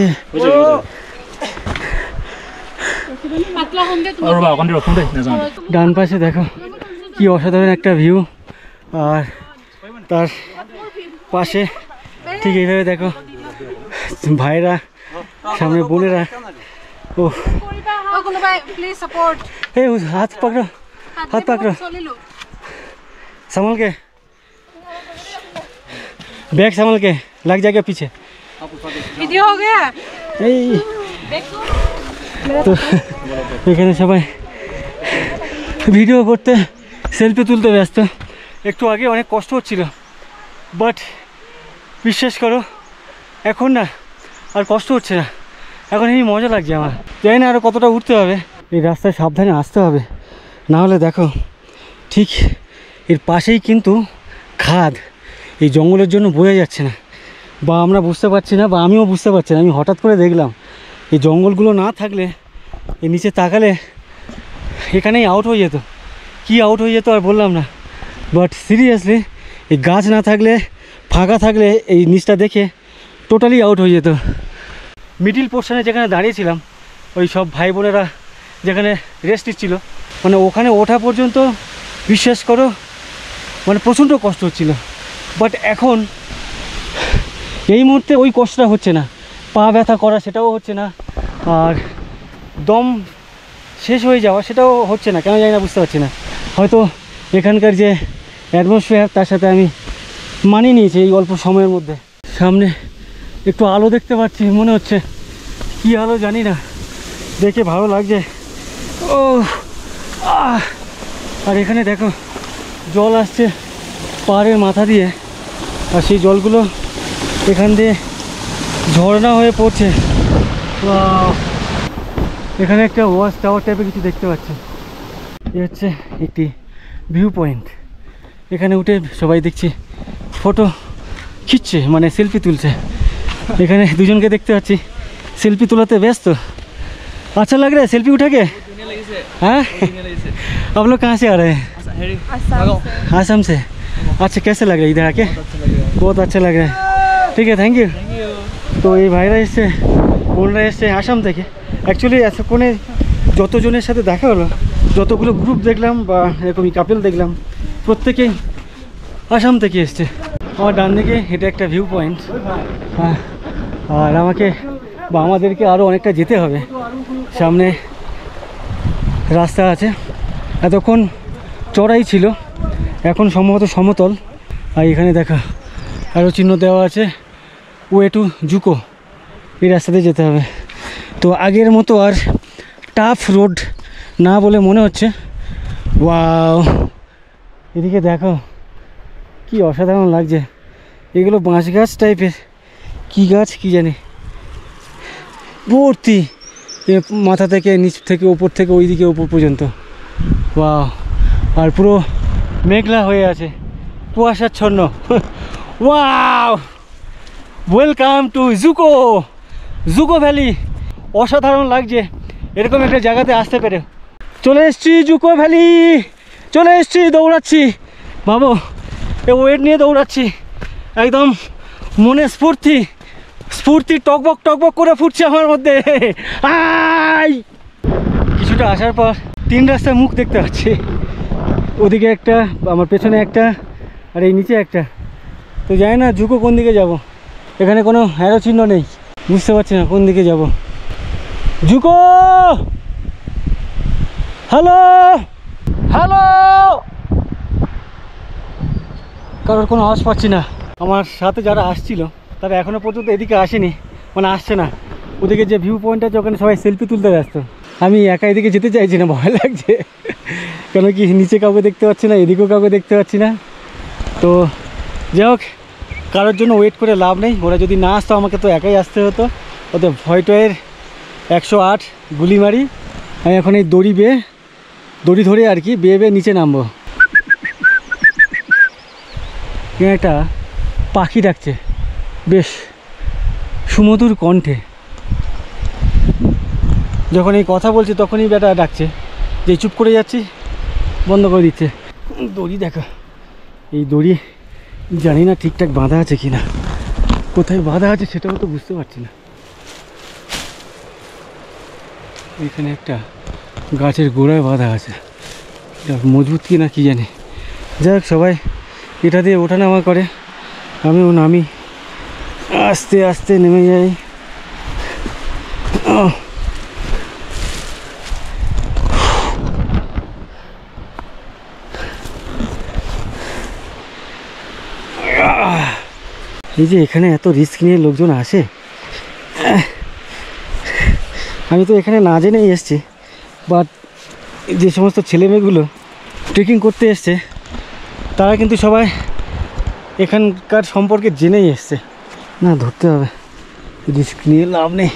ডান পাশে দেখো কি অসাধারণ একটা ভিউ, আর তার পাশে ঠিক এইভাবে দেখো ভাইরা, সামনে বোনেরা। ও প্লিজ সাপোর্ট। ए हाथ पकड़ो संभल के, बैग संभल के, लग जाएगा पीछे। ভিডিও हो गया এই তো এখানে সবাই ভিডিও করতে, সেলফি তুলতে ব্যস্ত। একটু আগে অনেক কষ্ট হচ্ছিল, বাট বিশ্বাস করো এখন না আর কষ্ট হচ্ছে না, এখন এই মজা লাগছে আমার। জানি না আরও কতটা উঠতে হবে, এই রাস্তায় সাবধানে আসতে হবে, না হলে দেখো ঠিক এর পাশেই কিন্তু খাদ, এই জঙ্গলের জন্য বোঝা যাচ্ছে না, বা আমরা বুঝতে পারছি না, বা আমিও বুঝতে পারছি না। আমি হঠাৎ করে দেখলাম এই জঙ্গলগুলো না থাকলে, এই নিচে তাকালে এখানেই আউট হয়ে যেত। কি আউট হয়ে যেত আর বললাম না, বাট সিরিয়াসলি এই গাছ না থাকলে, ফাঁকা থাকলে এই নিচটা দেখে টোটালি আউট হয়ে যেত। মিডিল পোর্শনে যেখানে দাঁড়িয়েছিলাম, ওই সব ভাই বোনেরা যেখানে রেস্ট নিচ্ছিল, মানে ওখানে ওঠা পর্যন্ত বিশ্বাস করো মানে প্রচণ্ড কষ্ট হচ্ছিল। বাট এখন এই মুহূর্তে ওই কষ্টটা হচ্ছে না, পা ব্যথা করা সেটাও হচ্ছে না, আর দম শেষ হয়ে যাওয়া সেটাও হচ্ছে না, কেন জানি না, বুঝতে পারছি না। হয়তো এখানকার যে অ্যাটমসফিয়ার তার সাথে আমি মানিয়ে নিয়েছি এই অল্প সময়ের মধ্যে। সামনে একটু আলো দেখতে পাচ্ছি, মনে হচ্ছে কি আলো জানি না, দেখে ভালো লাগছে। ও আর এখানে দেখো জল আসছে পাহাড়ের মাথা দিয়ে, আর সেই জলগুলো এখান দিয়ে ঝর্ণা হয়ে পড়ছে। এখানে একটা ওয়াচ টাওয়ার টাইপের কিছু দেখতে পাচ্ছি। এ হচ্ছে একটি ভিউ পয়েন্ট, এখানে উঠে সবাই দেখছি ফটো খিচ্ছে, মানে সেলফি তুলছে। এখানে দুজনকে দেখতে পাচ্ছি सेल्फी तुलाते व्यस्त। अच्छा लग रहा है सेल्फी उठा के? हाँ, आप लोग कहाँ से आ रहे हैं? आसाम से। अच्छा, कैसे लग रहा है इधर आके? बहुत अच्छा लग रहा है। ठीक है, थैंक यू। तो ये भाईरा इससे बोल रहे हैं आसाम থেকে। অ্যাকচুয়ালি এতক্ষণে যতজনের সাথে দেখা হলো, যতগুলো গ্রুপ দেখলাম বা এরকমই কাপেল দেখলাম, প্রত্যেকেই আসাম থেকে এসছে। আমার ডান দিকে এটা একটা ভিউ পয়েন্ট, আর আমাকে বা আমাদেরকে আরও অনেকটা যেতে হবে, সামনে রাস্তা আছে। এতক্ষণ চড়াই ছিল, এখন সম্ভবত সমতল। আর এখানে দেখা আরও চিহ্ন দেওয়া আছে, ওয়ে টু জুকো, এই রাস্তাতে যেতে হবে। তো আগের মতো আর টাফ রোড না বলে মনে হচ্ছে। ওয়াও, এদিকে দেখো কি অসাধারণ লাগছে। এগুলো বাঁশ গাছ টাইপের, কি গাছ কি জানি, ভর্তি মাথা থেকে নিচ থেকে ওপর থেকে ওইদিকে ওপর পর্যন্ত। ওয়াও, আর পুরো মেঘলা হয়ে আছে, কুয়াশাচ্ছন্ন। Wow, welcome to Dzukou, Dzukou valley. অসাধারণ লাগছে এরকম একটা জায়গাতে আসতে পেরে। চলে এসছি জুকো ভ্যালি, চলে এসছি, দৌড়াচ্ছি ভাবো, এ ওয়েট নিয়ে দৌড়াচ্ছি, একদম মনে স্ফূর্তি স্ফূর্তি টকবক টকবক করে ফুটছে আমার মধ্যে। আই কিছুটা আসার পর তিন রাস্তার মুখ দেখতে পাচ্ছি, ওদিকে একটা, আমার পেছনে একটা, আর এই নিচে একটা। তো জানি না জুকো কোন দিকে যাব, এখানে কোনো অ্যারো চিহ্ন নেই, বুঝতে পারছি না কোন দিকে যাব। জুকো, হ্যালো হ্যালো, কারোর কোনো আওয়াজ পাচ্ছি না। আমার সাথে যারা আসছিল তারা এখনও পর্যন্ত এদিকে আসেনি, মানে আসছে না। ওদিকে যে ভিউ পয়েন্ট আছে ওখানে সবাই সেলফি তুলতে ব্যস্ত। আমি একা এদিকে যেতে চাইছি না, ভয় লাগছে, কেন কি নিচে কাউকে দেখতে পাচ্ছি না, এদিকেও কাউকে দেখতে পাচ্ছি না। তো যাই হোক, কারোর জন্য ওয়েট করে লাভ নেই, ওরা যদি না আসতো আমাকে তো একাই আসতে হতো। ওদের ভয় টয়ের 108 গুলি মারি। আমি এখন এই দড়ি ধরে আর কি বেয়ে নিচে নামবো। একটা পাখি ডাকছে বেশ সুমধুর কণ্ঠে, যখন এই কথা বলছি তখনই বেটা ডাকছে, যে চুপ করে যাচ্ছি বন্ধ করে দিচ্ছে। দড়ি দেখা, এই দড়ি জানি না ঠিকঠাক বাঁধা আছে কি না, কোথায় বাঁধা আছে সেটাও তো বুঝতে পারছি না। এখানে একটা গাছের গোড়ায় বাঁধা আছে, মজবুত কি না কি জানি। যাই হোক, সবাই এটা দিয়ে ওঠানামা করে, আমিও নামি, আস্তে আস্তে নেমে যাই। এই যে এখানে এত রিস্ক নিয়ে লোকজন আসে, আমি তো এখানে না জেনেই এসছি, বাট যে সমস্ত ছেলেমেয়েগুলো ট্রেকিং করতে এসছে তারা কিন্তু সবাই এখানকার সম্পর্কে জেনেই এসছে। না, ধরতে হবে, রিস্ক নিয়ে লাভ নেই।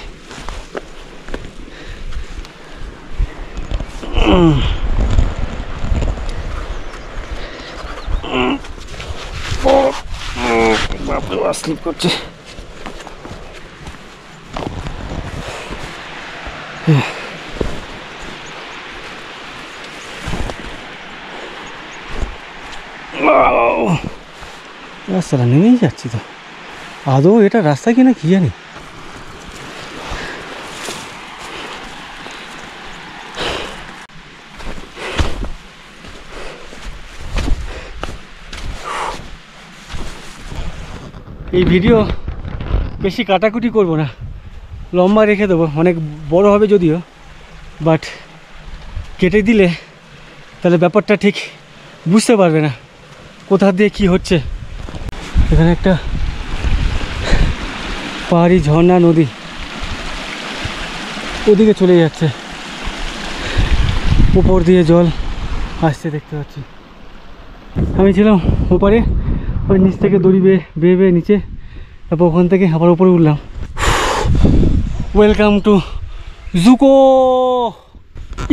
বাপরে, স্লিপ করছে। রাস্তাটা নেমেই যাচ্ছি তো, আদৌ এটা রাস্তা কিনা কি জানি। এই ভিডিও বেশি কাটাকুটি করব না, লম্বা রেখে দেবো, অনেক বড় হবে যদিও, বাট কেটে দিলে তাহলে ব্যাপারটা ঠিক বুঝতে পারবে না কোথা দিয়ে কি হচ্ছে। এখানে একটা পাহাড়ি ঝর্ণা নদী ওদিকে চলে যাচ্ছে, উপর দিয়ে জল আসছে দেখতে পাচ্ছি। আমি ছিলাম ওপারে, ওই নিচ থেকে দড়ি বেয়ে বেয়ে নিচে, তারপর ওখান থেকে আবার উপরে উঠলাম। ওয়েলকাম টু জুকো,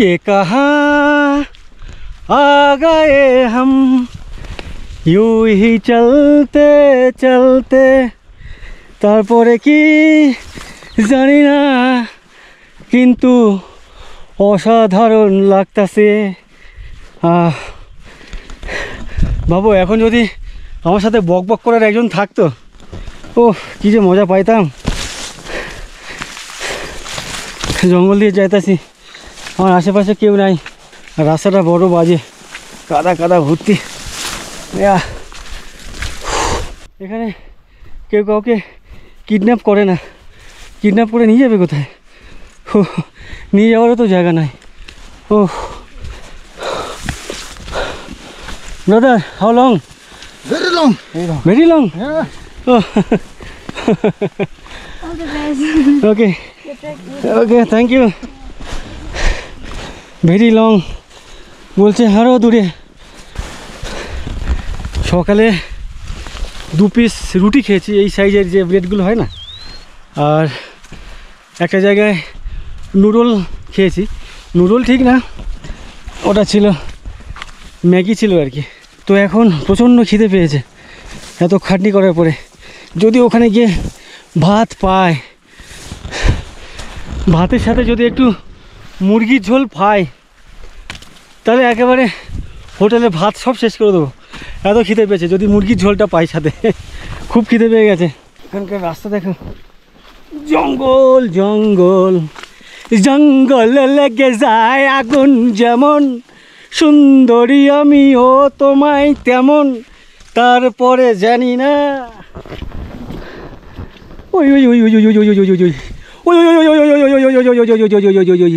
ये कहाँ आ गए हम, यूं ही चलते चलते, তারপরে কি জানি না, কিন্তু অসাধারণ লাগতাছে। বাবু এখন যদি আমার সাথে বক বক করার একজন থাকতো, ও কি যে মজা পাইতাম। জঙ্গল দিয়ে যাইতাছি, আমার আশেপাশে কেউ নাই, আর রাস্তাটা বড় বাজে, কাদা কাদা ভর্তি। এখানে কেউ কাউকে কিডন্যাপ করে না, কিডন্যাপ করে নিয়ে যাবে কোথায়? ও নিয়ে যাওয়ারও তো জায়গা নাই। ও brother, how long? Very long. Very long? Yeah. Oh. All the best. Okay. Okay, thank you. Very long বলছে, আরও দূরে। সকালে 2 পিস রুটি খেয়েছি, এই সাইজের যে ব্রেডগুলো হয় না, আর একটা জায়গায় নুডল খেয়েছি। নুডল ঠিক না, ওটা ছিল ম্যাগি ছিল আর কি। তো এখন প্রচণ্ড খিদে পেয়েছে এত খাটনি করার পরে। যদি ওখানে গিয়ে ভাত পায়, ভাতের সাথে যদি একটু মুরগির ঝোল পাই, তাহলে একেবারে হোটেলে ভাত সব শেষ করে দেবো, এত খিদে পেয়েছে। যদি মুরগির ঝোলটা পাই সাথে, খুব খিদে পেয়ে গেছে। এখানকার রাস্তা দেখো, জঙ্গল জঙ্গল, জঙ্গলে লেগে যায় আগুন যেমন, সুন্দরী আমিও তোমায় তেমন, তারপরে জানি না। ওই ওই ওই ওই ওই ওই ওই ওই ওই ওই ওই ওই ওই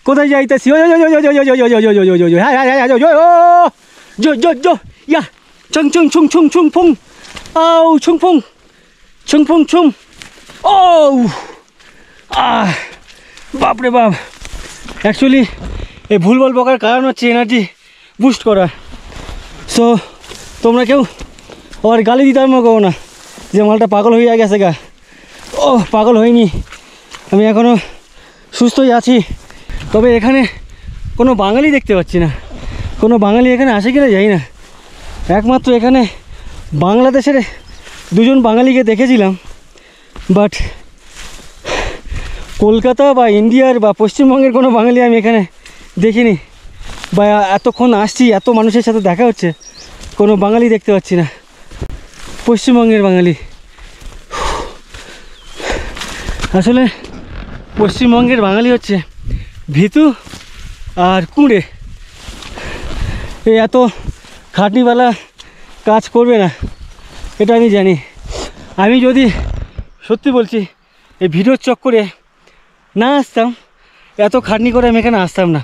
কোথায় যাইতেছি? ওই ওই ওই ওই ওই ওই ওই ওই ওই ওই ওই হ্যাঁ হ্যাঁ হ্যাঁ জো জো জো ইয়া ছং ছং ছং ছং ছং ফং, আউ ছং ফং ছং ফং ছং, ও বাপরে বাপ। অ্যাকচুয়ালি এই ভুলভাল বকার কারণ হচ্ছে এনার্জি বুস্ট করা। সো তোমরা কেউ আর গালি দিতে আরম্ভ করো না যে মালটা পাগল হয়ে গেছে গা। ও পাগল হয়নি, আমি এখনও সুস্থই আছি। তবে এখানে কোনো বাঙালি দেখতে পাচ্ছি না, কোনো বাঙালি এখানে আসে কিনা যাই না। একমাত্র এখানে বাংলাদেশের 2 জন বাঙালিকে দেখেছিলাম, বাট কলকাতা বা ইন্ডিয়ার বা পশ্চিমবঙ্গের কোনো বাঙালি আমি এখানে দেখিনি। বা এতক্ষণ আসছি, এত মানুষের সাথে দেখা হচ্ছে, কোনো বাঙালি দেখতে পাচ্ছি না, পশ্চিমবঙ্গের বাঙালি। আসলে পশ্চিমবঙ্গের বাঙালি হচ্ছে ভিতু আর কুঁড়ে, এই এত খাটনিওয়ালা কাজ করবে না, এটা আমি জানি। আমি যদি সত্যি বলছি এই ভিডিওর চক্করে না আসতাম, এত খাটনি করে আমি এখানে আসতাম না।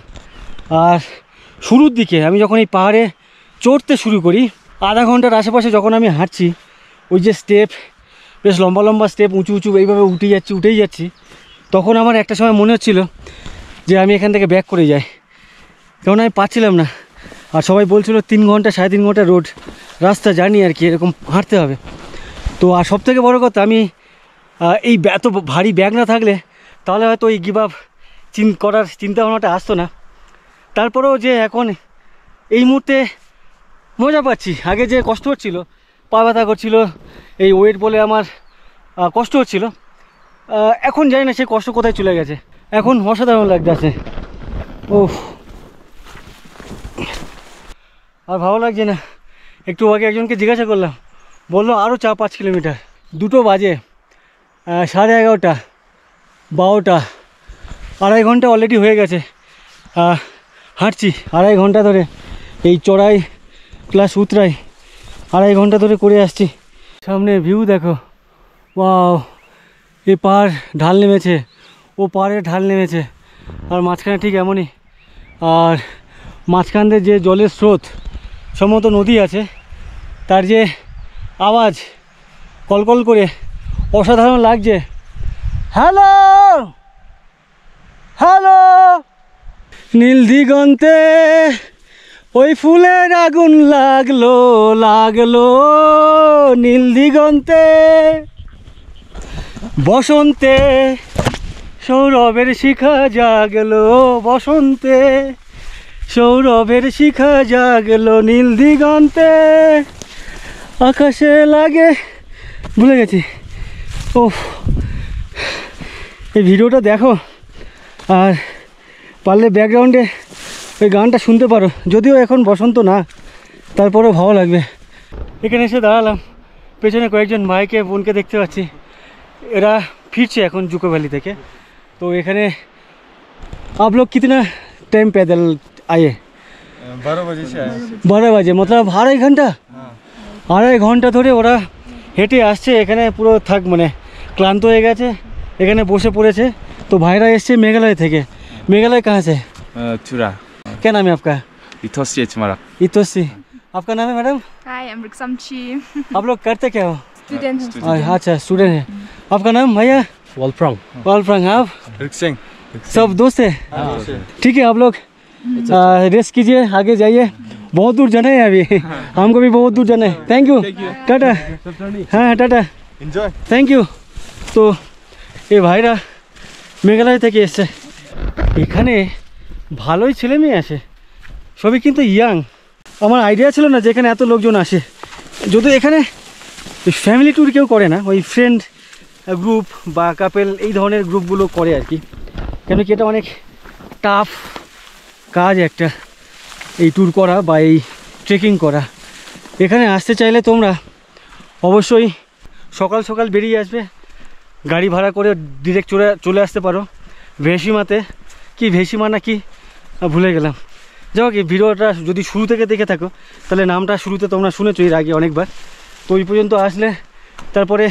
আর শুরুর দিকে আমি যখন এই পাহাড়ে চড়তে শুরু করি, আধা ঘন্টার আশেপাশে যখন আমি হাঁটছি, ওই যে স্টেপ, বেশ লম্বা লম্বা স্টেপ, উঁচু উঁচু এইভাবে উঠেই যাচ্ছি, তখন আমার একটা সময় মনে হচ্ছিল যে আমি এখান থেকে ব্যাক করে যাই, কারণ আমি পাচ্ছিলাম না। আর সবাই বলছিল 3 ঘন্টা 3.5 ঘন্টা রোড রাস্তা জার্নি আর কি, এরকম হাঁটতে হবে। তো আর সবথেকে বড় কথা, আমি এই এত ভারী ব্যাগ না থাকলে তাহলে হয়তো এই গিভ আপ করার চিন্তা ভাবনাটা আসতো না। তারপরেও যে এখন এই মুহূর্তে মজা পাচ্ছি, আগে যে কষ্ট হচ্ছিল, পা ব্যথা করছিল, এই ওয়েট বলে আমার কষ্ট হচ্ছিল, এখন জানি না সেই কষ্ট কোথায় চলে গেছে, এখন অসাধারণ লাগতেছে। ও আর ভালো লাগছে না। একটু আগে একজনকে জিজ্ঞাসা করলাম, বললো আরও 4-5 কিলোমিটার। 2টো বাজে, 11:30, 12টা, 2.5 ঘন্টা অলরেডি হয়ে গেছে হাঁটছি। 2.5 ঘন্টা ধরে এই চড়াই প্লাস উতরাই 2.5 ঘন্টা ধরে করে আসছি। সামনে ভিউ দেখো, ওয়াও, এই পাহাড় ঢাল নেমেছে, ও পাহাড়ের ঢাল নেমেছে, আর মাঝখানে ঠিক এমনই। আর মাঝখান দিয়ে যে জলের স্রোত, সম্ভবত নদী আছে, তার যে আওয়াজ কলকল করে অসাধারণ লাগছে। হ্যালো হ্যালো, নীল দিগন্তে ওই ফুলের আগুন লাগলো লাগলো, নীল দিগন্তে বসন্তে সৌরভের শিখা জাগলো, বসন্তে সৌরভের শিখা জাগলো, নীল দিগন্তে আকাশে লাগে, ভুলে গেছি। ও, এই ভিডিওটা দেখো, আর পারলে ব্যাকগ্রাউন্ডে ওই গানটা শুনতে পারো, যদিও এখন বসন্ত না, তারপরেও ভালো লাগবে। এখানে এসে দাঁড়ালাম, পেছনে কয়েকজন ভাইকে বোনকে দেখতে পাচ্ছি, এরা ফিরছে এখন জুকো ভ্যালি থেকে। তো এখানে आप लोग कितना टाइम पैदल आए? 12 बजे से आए। 12 বাজে, मतलब আড়াই ঘন্টা, আড়াই ঘন্টা ধরে ওরা হেঁটে আসছে এখানে, পুরো থাক মানে ক্লান্ত হয়ে গেছে, এখানে বসে পড়েছে। তো ভাইরা এসছে মেঘালয় থেকে। मेघालय कहाँ से? Chura. क्या नाम है आपका? Itosi Chmarak. इतोसी। आपका नाम है मैडम? Hi, I'm Riksamchi. आप लोग करते क्या हो? Student. अच्छा, स्टूडेंट है। आपका नाम भैया? Wolfram. वालफ्रंग। आप रिक्सिंग। सब दोस्त है? ठीक है, आप लोग रेस्ट कीजिए, आगे जाइए, बहुत दूर जाना है अभी, हमको भी बहुत दूर जाना है। Thank you, Tata. हाँ टाटा, एंजॉय, थैंक यू। তো এই ভাইরা মেঘালয় থেকে এসছে, এখানে ভালোই ছেলে মেয়ে আসে, সবই কিন্তু ইয়াং। আমার আইডিয়া ছিল না যে এখানে এত লোকজন আসে, যদিও এখানে ফ্যামিলি ট্যুর কেউ করে না, ওই ফ্রেন্ড গ্রুপ বা কাপেল এই ধরনের গ্রুপগুলো করে আর কি। কেন কি এটা অনেক টাফ কাজ একটা, এই ট্যুর করা বা এই ট্রেকিং করা। এখানে আসতে চাইলে তোমরা অবশ্যই সকাল সকাল বেরিয়ে আসবে, গাড়ি ভাড়া করে ডিরেক্ট চলে আসতে পারো ভেসিমাতে, কি ভেসিমা না কি ভুলে গেলাম। যাই হোক, এই ভিডিওটা যদি শুরু থেকে দেখে থাকো তাহলে নামটা শুরুতে তোমরা শুনেছো এর আগে অনেকবার। তো ওই পর্যন্ত আসলে তারপরে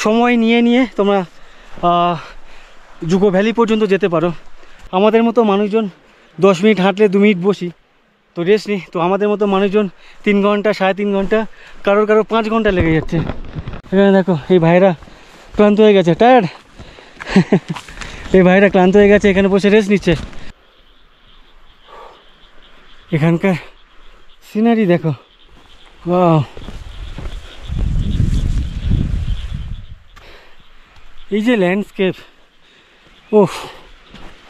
সময় নিয়ে তোমরা জুকো ভ্যালি পর্যন্ত যেতে পারো। আমাদের মতো মানুষজন 10 মিনিট হাঁটলে 2 মিনিট বসি, তো রেস্ট নিই। তো আমাদের মতো মানুষজন 3 ঘন্টা 3.5 ঘন্টা, কারোর 5 ঘন্টা লেগে যাচ্ছে। এখানে দেখো এই ভাইরা ক্লান্ত হয়ে গেছে, টায়ার্ড। এই ভাইরা ক্লান্ত হয়ে গেছে, এখানে বসে রেস্ট নিচ্ছে। এখানকার সিনারি দেখো, ওয়াও। এই যে ল্যান্ডস্কেপ, ওহ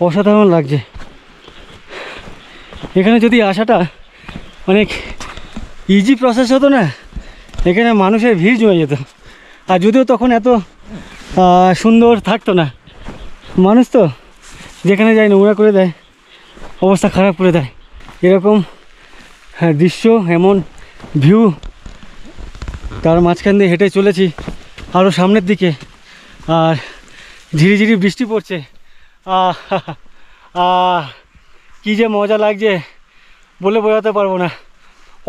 অসাধারণ লাগছে। এখানে যদি আসাটা অনেক ইজি প্রসেস হতো না, এখানে মানুষের ভিড় জমে যেত। আর যদিও তখন এত সুন্দর থাকতো না, মানুষ তো যেখানে যায় নোংরা করে দেয়, অবস্থা খারাপ করে দেয়। এরকম দৃশ্য, এমন ভিউ, তার মাঝখান দিয়ে হেঁটে চলেছি আরও সামনের দিকে, আর ঝিরিঝিরি বৃষ্টি পড়ছে। কী যে মজা লাগছে বলে বোঝাতে পারবো না,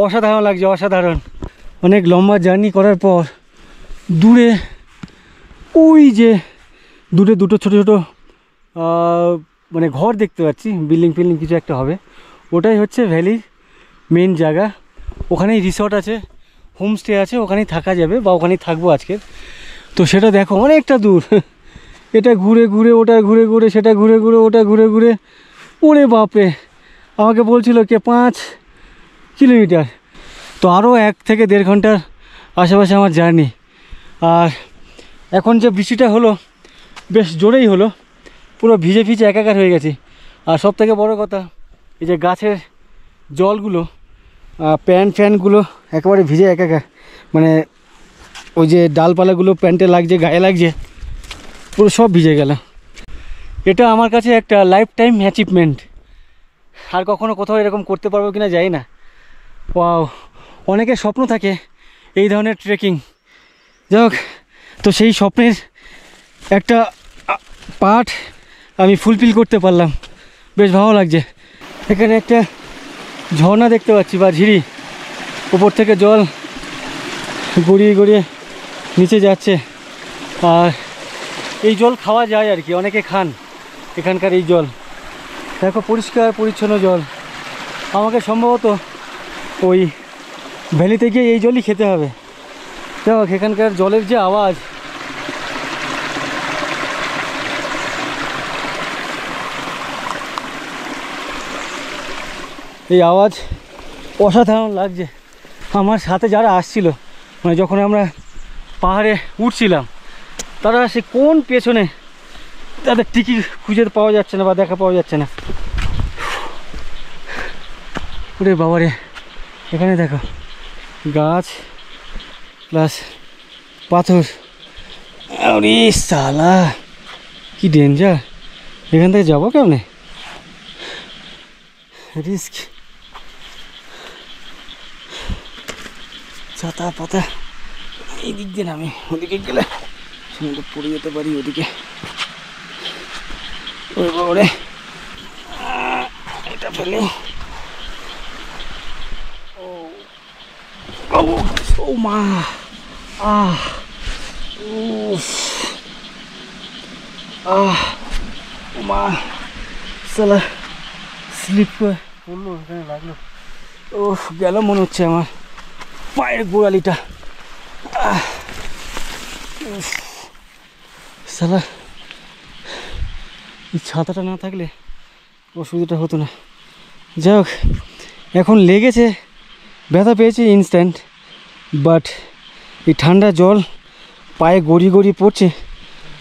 অসাধারণ লাগছে, অসাধারণ। অনেক লম্বা জার্নি করার পর দূরে ওই যে দুটো ছোটো ছোটো মানে ঘর দেখতে পাচ্ছি, বিল্ডিং ফিল্ডিং কিছু একটা হবে, ওটাই হচ্ছে ভ্যালির মেন জায়গা। ওখানেই রিসর্ট আছে, হোমস্টে আছে, ওখানেই থাকা যাবে বা ওখানেই থাকবো আজকে। তো সেটা দেখো অনেকটা দূর, এটা ঘুরে ঘুরে ওটা ঘুরে ঘুরে সেটা ঘুরে ঘুরে ওটা ঘুরে ঘুরে, ওরে বাপরে, আমাকে বলছিল কে 5 কিলোমিটার। তো আরও 1 থেকে 1.5 ঘন্টার আশেপাশে আমার জার্নি। আর এখন যে বৃষ্টিটা হলো বেশ জোরেই হলো, পুরো ভিজে একাকার হয়ে গেছি। আর সব থেকে বড়ো কথা, এই যে গাছের জলগুলো, ফ্যানগুলো একেবারে ভিজে একাকার, মানে ওই যে ডালপালাগুলো প্যান্টে লাগছে, গায়ে লাগছে, পুরো সব ভিজে গেল। এটা আমার কাছে একটা লাইফ টাইম অ্যাচিভমেন্ট, আর কখনো কোথাও এরকম করতে পারবো কিনা জানি না। ওয়াও, অনেকের স্বপ্ন থাকে এই ধরনের ট্রেকিং। যাই হোক, তো সেই স্বপ্নের একটা পার্ট আমি ফুলফিল করতে পারলাম, বেশ ভালো লাগছে। এখানে একটা ঝর্ণা দেখতে পাচ্ছি বা ঝিরি, উপর থেকে জল গড়িয়ে গড়িয়ে নিচে যাচ্ছে। আর এই জল খাওয়া যায় আর কি, অনেকে খান এখানকার এই জল। দেখো পরিষ্কার পরিচ্ছন্ন জল। আমাকে সম্ভবত ওই ভ্যালিতে গিয়ে এই জলই খেতে হবে। দেখো এখানকার জলের যে আওয়াজ, এই আওয়াজ অসাধারণ লাগছে। আমার সাথে যারা আসছিল, মানে যখন আমরা পাহাড়ে উঠছিলাম, তারা সে কোন পেছনে তাদের টিকিট খুঁজে পাওয়া যাচ্ছে না বা দেখা পাওয়া যাচ্ছে না। ওরে বাবারে, এখানে দেখো গাছ প্লাস পাথর। আরে সালা কি ডেঞ্জার! এখান থেকে যাবো কেমনে? রিস্ক। ছাতা পাতা এই দিক দিয়ে নামি, ওদিকে গেলে সমুদ্র পড়ে যেতে পারি ওদিকে। ওই বাবারে, এটা ফেলে। ও মা, ও মা, সালা স্লিপ করে পড়লো, এখানে লাগলো। ও গেল মনে হচ্ছে আমার পায়ের গোড়ালিটা। সালা এই ছাতাটা না থাকলে অসুবিধাটা হতো না। যাই হোক, এখন লেগেছে, ব্যথা পেয়েছি ইনস্ট্যান্ট, বাট এই ঠান্ডা জল পায়ে গড়িয়ে গড়িয়ে পড়ছে,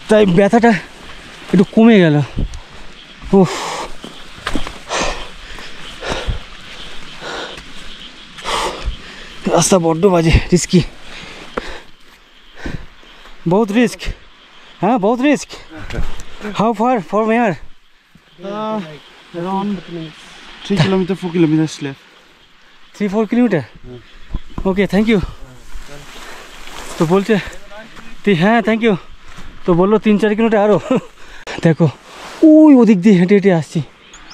তাই ব্যথাটা একটু কমে গেল। উফ, রাস্তা বড্ড বাজে, রিস্কি, বহুত রিস্ক। হ্যাঁ বহুত risk. How far from here? Around 3 kilometers, 4 kilometers left. 3-4 kilometer? Okay, thank you. তো বলছে হ্যাঁ থ্যাংক ইউ। তো বললো 3-4 কিলোমিটার আরও। দেখো ওই ওদিক দিয়ে হেঁটে হেঁটে আসছি,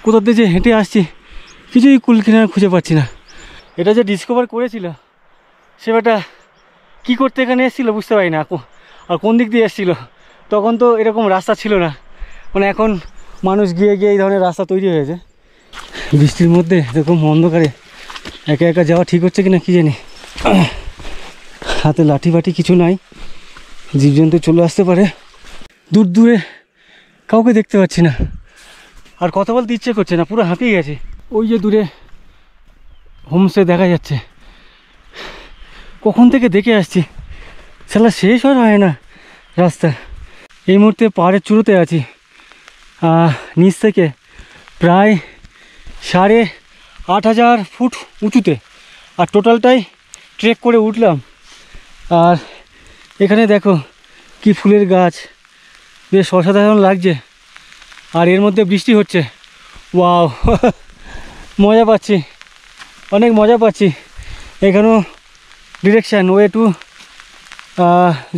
কোথা দিয়ে যে হেঁটে আসছি কিছুই কুল কিনারা খুঁজে পাচ্ছি না। এটা যে ডিসকভার করেছিল সেটা কী করতে এখানে এসেছিলো বুঝতে পারি না, আর কোন দিক দিয়ে এসেছিলো। তখন তো এরকম রাস্তা ছিল না, মানে এখন মানুষ গিয়ে গিয়ে এই ধরনের রাস্তা তৈরি হয়েছে। বৃষ্টির মধ্যে এরকম অন্ধকারে একা একা যাওয়া ঠিক হচ্ছে কিনা কি জানি। হাতে লাঠি বাটি কিছু নাই, জীবজন্তু চলে আসতে পারে। দূর দূরে কাউকে দেখতে পাচ্ছি না, আর কথা বলতে ইচ্ছে করছে না, পুরো হাঁপিয়ে গেছে। ওই যে দূরে হোমস্টে দেখা যাচ্ছে, কখন থেকে দেখে আসছি, সালা শেষ হয় না রাস্তা। এই মুহূর্তে পাহাড়ের চূড়োতে আছি, নিচ থেকে প্রায় 8,500 ফুট উঁচুতে, আর টোটালটাই ট্রেক করে উঠলাম। আর এখানে দেখো কি ফুলের গাছ, বেশ অসাধারণ লাগছে। আর এর মধ্যে বৃষ্টি হচ্ছে, ওয়াও মজা পাচ্ছি, অনেক মজা পাচ্ছি। এখানেও ডিরেকশান ওয়ে টু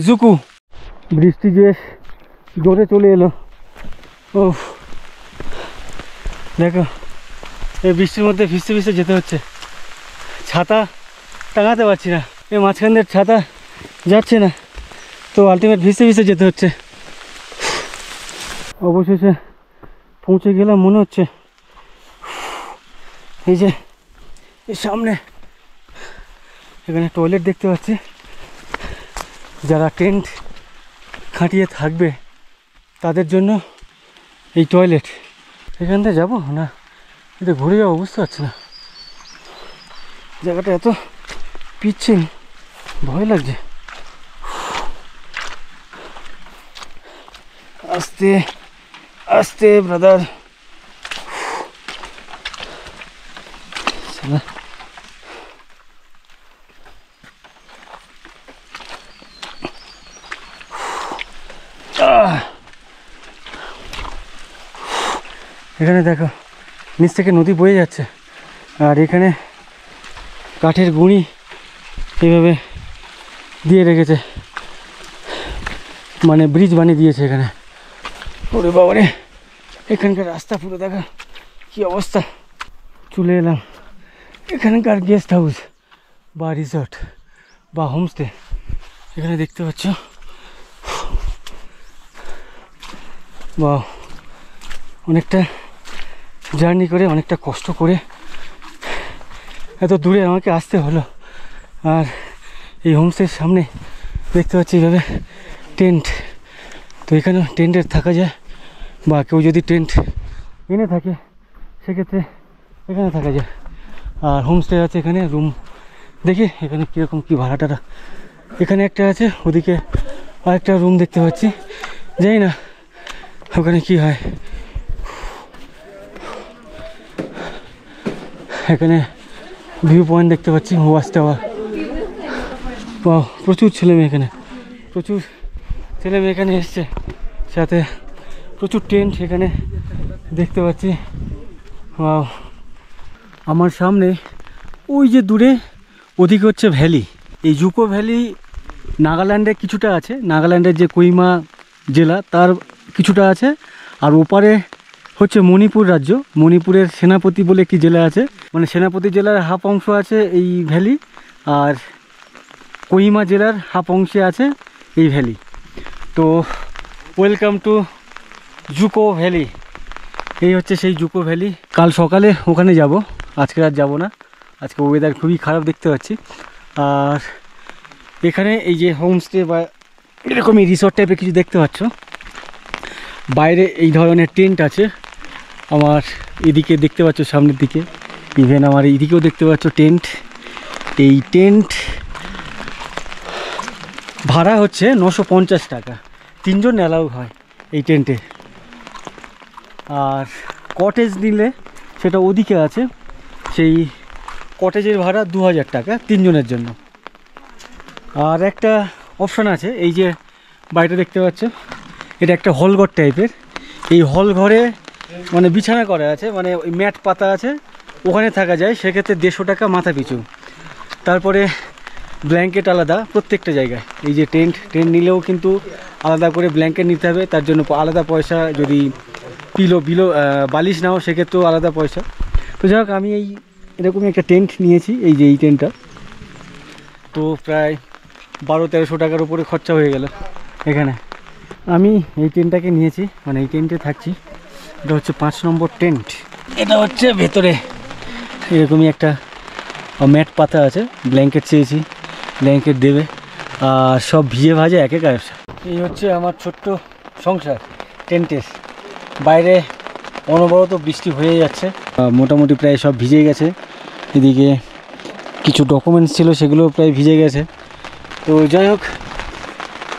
জুকু। বৃষ্টি বেশ জোরে চলে এলো। ও দেখো এই বৃষ্টির মধ্যে ভিজতে ভিজতে যেতে হচ্ছে, ছাতা টাঙাতে পারছি না, এই মাঝখান দিয়ে ছাতা যাচ্ছে না, তো আলটিমেট ভিজতে ভিজতে যেতে হচ্ছে। অবশেষে পৌঁছে গেলাম মনে হচ্ছে। এই যে এই সামনে এখানে টয়লেট দেখতে পাচ্ছি, যারা টেন্ট খাটিয়ে থাকবে তাদের জন্য এই টয়লেট। এখান থেকে যাবো না এটা ঘুরে যাবো বুঝতে পারছি না, জায়গাটা এত পিচ্ছিল, ভয় লাগছে। আস্তে আস্তে ব্রাদার। এখানে দেখো নিচ থেকে নদী বয়ে যাচ্ছে, আর এখানে কাঠের গুঁড়ি এইভাবে দিয়ে রেখেছে, মানে ব্রিজ বানিয়ে দিয়েছে এখানে। ওরে বাবারে, এখানকার রাস্তা পুরো দেখা কি অবস্থা। চলে এলাম এখানকার গেস্ট হাউস বা রিসর্ট বা হোমস্টে। এখানে দেখতে পাচ্ছ, বা অনেকটা জার্নি করে, অনেকটা কষ্ট করে এত দূরে আমাকে আসতে হলো। আর এই হোমস্টের সামনে দেখতে পাচ্ছি এইভাবে টেন্ট, তো এখানেও টেন্টের থাকা যায়, বা কেউ যদি টেন্ট এনে থাকে সেক্ষেত্রে এখানে থাকা যায়। আর হোমস্টে আছে এখানে, রুম দেখি এখানে কীরকম কী ভাড়াটারা। এখানে একটা আছে, ওদিকে আরেকটা রুম দেখতে পাচ্ছি, জানি না ওখানে কি হয়। এখানে ভিউ পয়েন্ট দেখতে পাচ্ছি, ওয়াচ টাওয়ার। বা প্রচুর ছেলেমেয়ে এখানে, প্রচুর ছেলেমেয়ে এখানে এসছে, সাথে প্রচুর টেন্ট এখানে দেখতে পাচ্ছি। আমার সামনে ওই যে দূরে ওদিকে হচ্ছে ভ্যালি, এই জুকো ভ্যালি নাগাল্যান্ডে কিছুটা আছে, নাগাল্যান্ডের যে কোহিমা জেলা তার কিছুটা আছে। আর ওপারে হচ্ছে মণিপুর রাজ্য, মণিপুরের সেনাপতি বলে একটি জেলা আছে, মানে সেনাপতি জেলার হাফ অংশ আছে এই ভ্যালি, আর কোহিমা জেলার হাফ অংশে আছে এই ভ্যালি। তো ওয়েলকাম টু জুকো ভ্যালি। এই হচ্ছে সেই জুকো ভ্যালি। কাল সকালে ওখানে যাব, আজকে আর যাব না, আজকে ওয়েদার খুবই খারাপ দেখতে পাচ্ছি। আর এখানে এই যে হোমস্টে বা এরকমই রিসর্ট টাইপের কিছু দেখতে পাচ্ছ, বাইরে এই ধরনের টেন্ট আছে। আমার এদিকে দেখতে পাচ্ছ, সামনের দিকে, ইভেন আমার এইদিকেও দেখতে পাচ্ছ টেন্ট। এই টেন্ট ভাড়া হচ্ছে 950 টাকা, 3 জন অ্যালাউ হয় এই টেন্টে। আর কটেজ নিলে সেটা ওদিকে আছে, সেই কটেজের ভাড়া 2000 টাকা 3 জনের জন্য। আর একটা অপশান আছে, এই যে বাড়িটা দেখতে পাচ্ছ, এটা একটা হলঘর টাইপের। এই হল ঘরে মানে বিছানা করা আছে, মানে ওই ম্যাট পাতা আছে, ওখানে থাকা যায়, সেক্ষেত্রে 150 টাকা মাথা পিছু। তারপরে ব্ল্যাঙ্কেট আলাদা প্রত্যেকটা জায়গায়। এই যে টেন্ট নিলেও কিন্তু আলাদা করে ব্ল্যাঙ্কেট নিতে হবে, তার জন্য আলাদা পয়সা। যদি বালিশ নাও সেক্ষেত্রেও আলাদা পয়সা। তো যাই হোক, আমি এই এরকমই একটা টেন্ট নিয়েছি, এই যে এই টেন্টটা, তো প্রায় 1200-1300 টাকার উপরে খরচা হয়ে গেল এখানে। আমি এই টেন্টটাকে নিয়েছি, মানে এই টেন্টে থাকছি। এটা হচ্ছে 5 নম্বর টেন্ট। এটা হচ্ছে ভেতরে এরকমই একটা ম্যাট পাতা আছে, ব্ল্যাঙ্কেট চেয়েছি, ব্ল্যাঙ্কেট দেবে। আর সব ভিজে ভাজে একেকার। এই হচ্ছে আমার ছোট্ট সংসার টেন্টের। বাইরে অনবরত বৃষ্টি হয়ে যাচ্ছে, মোটামুটি প্রায় সব ভিজে গেছে। এদিকে কিছু ডকুমেন্টস ছিল, সেগুলো প্রায় ভিজে গেছে। তো যাই হোক,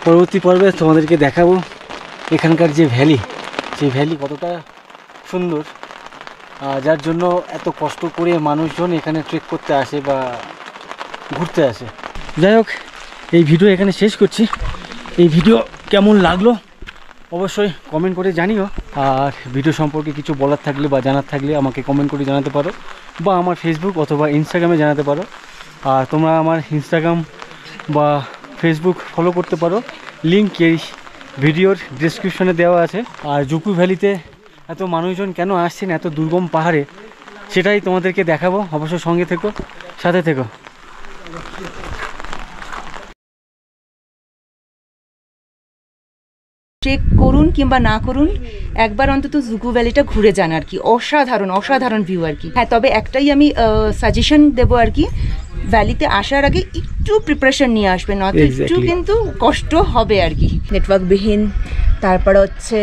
পরবর্তী পর্বে তোমাদেরকে দেখাবো এখানকার যে ভ্যালি, সেই ভ্যালি কতটা সুন্দর, যার জন্য এত কষ্ট করে মানুষজন এখানে ট্রেক করতে আসে বা ঘুরতে আসে। যাই হোক, এই ভিডিও এখানে শেষ করছি। এই ভিডিও কেমন লাগলো অবশ্যই কমেন্ট করে জানিও। আর ভিডিও সম্পর্কে কিছু বলার থাকলে বা জানার থাকলে আমাকে কমেন্ট করে জানাতে পারো, বা আমার ফেসবুক অথবা ইনস্টাগ্রামে জানাতে পারো। আর তোমরা আমার ইনস্টাগ্রাম বা ফেসবুক ফলো করতে পারো, লিঙ্ক এই ভিডিওর ডেসক্রিপশনে দেওয়া আছে। আর জুকো ভ্যালিতে এত মানুষজন কেন আসছেন এত দুর্গম পাহাড়ে, সেটাই তোমাদেরকে দেখাবো। অবশ্যই সঙ্গে থেকো, সাথে থেকো। ট্রেক করুন কিংবা না করুন, একবার অন্তত জুকো ভ্যালিটা ঘুরে যান আর কি। অসাধারণ ভিউ আর কি। হ্যাঁ, তবে একটাই আমি সাজেশন দেবো আর কি, ভ্যালিতে আসার আগে একটু প্রিপারেশন নিয়ে আসবেন, নয়তো একটু কিন্তু কষ্ট হবে আর কি। নেটওয়ার্কবিহীন, তারপরে হচ্ছে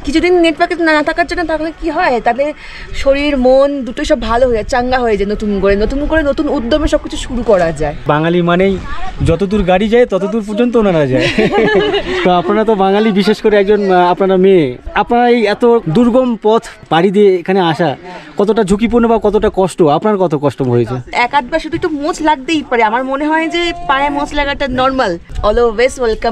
কিছুদিন নেটওয়ার্কে না থাকার জন্য তাহলে কি হয়, তাহলে শরীর মন দুটো সব ভালো হয়ে যায়, চাঙ্গা হয়ে যায়, নতুন করে নতুন উদ্যমে সব কিছু শুরু করা যায়। বাঙালি মানেই যতদূর গাড়ি যায় ততদূর পর্যন্ত ওনারা যায়। তো আপনারা তো বাঙালি, বিশেষ করে একজন আপনারা মেয়ে, আপনারা এই এত দুর্গম পথ পাড়ি দিয়ে এখানে আসা কতটা ঝুঁকিপূর্ণ বা কতটা কষ্ট, আপনার কত কষ্ট হয়েছে? এক আধবার শুধু একটু মোচ লাগতেই পারে, আমার মনে হয় যে পায়ে মোচ লাগাটা নর্মাল। Always welcome.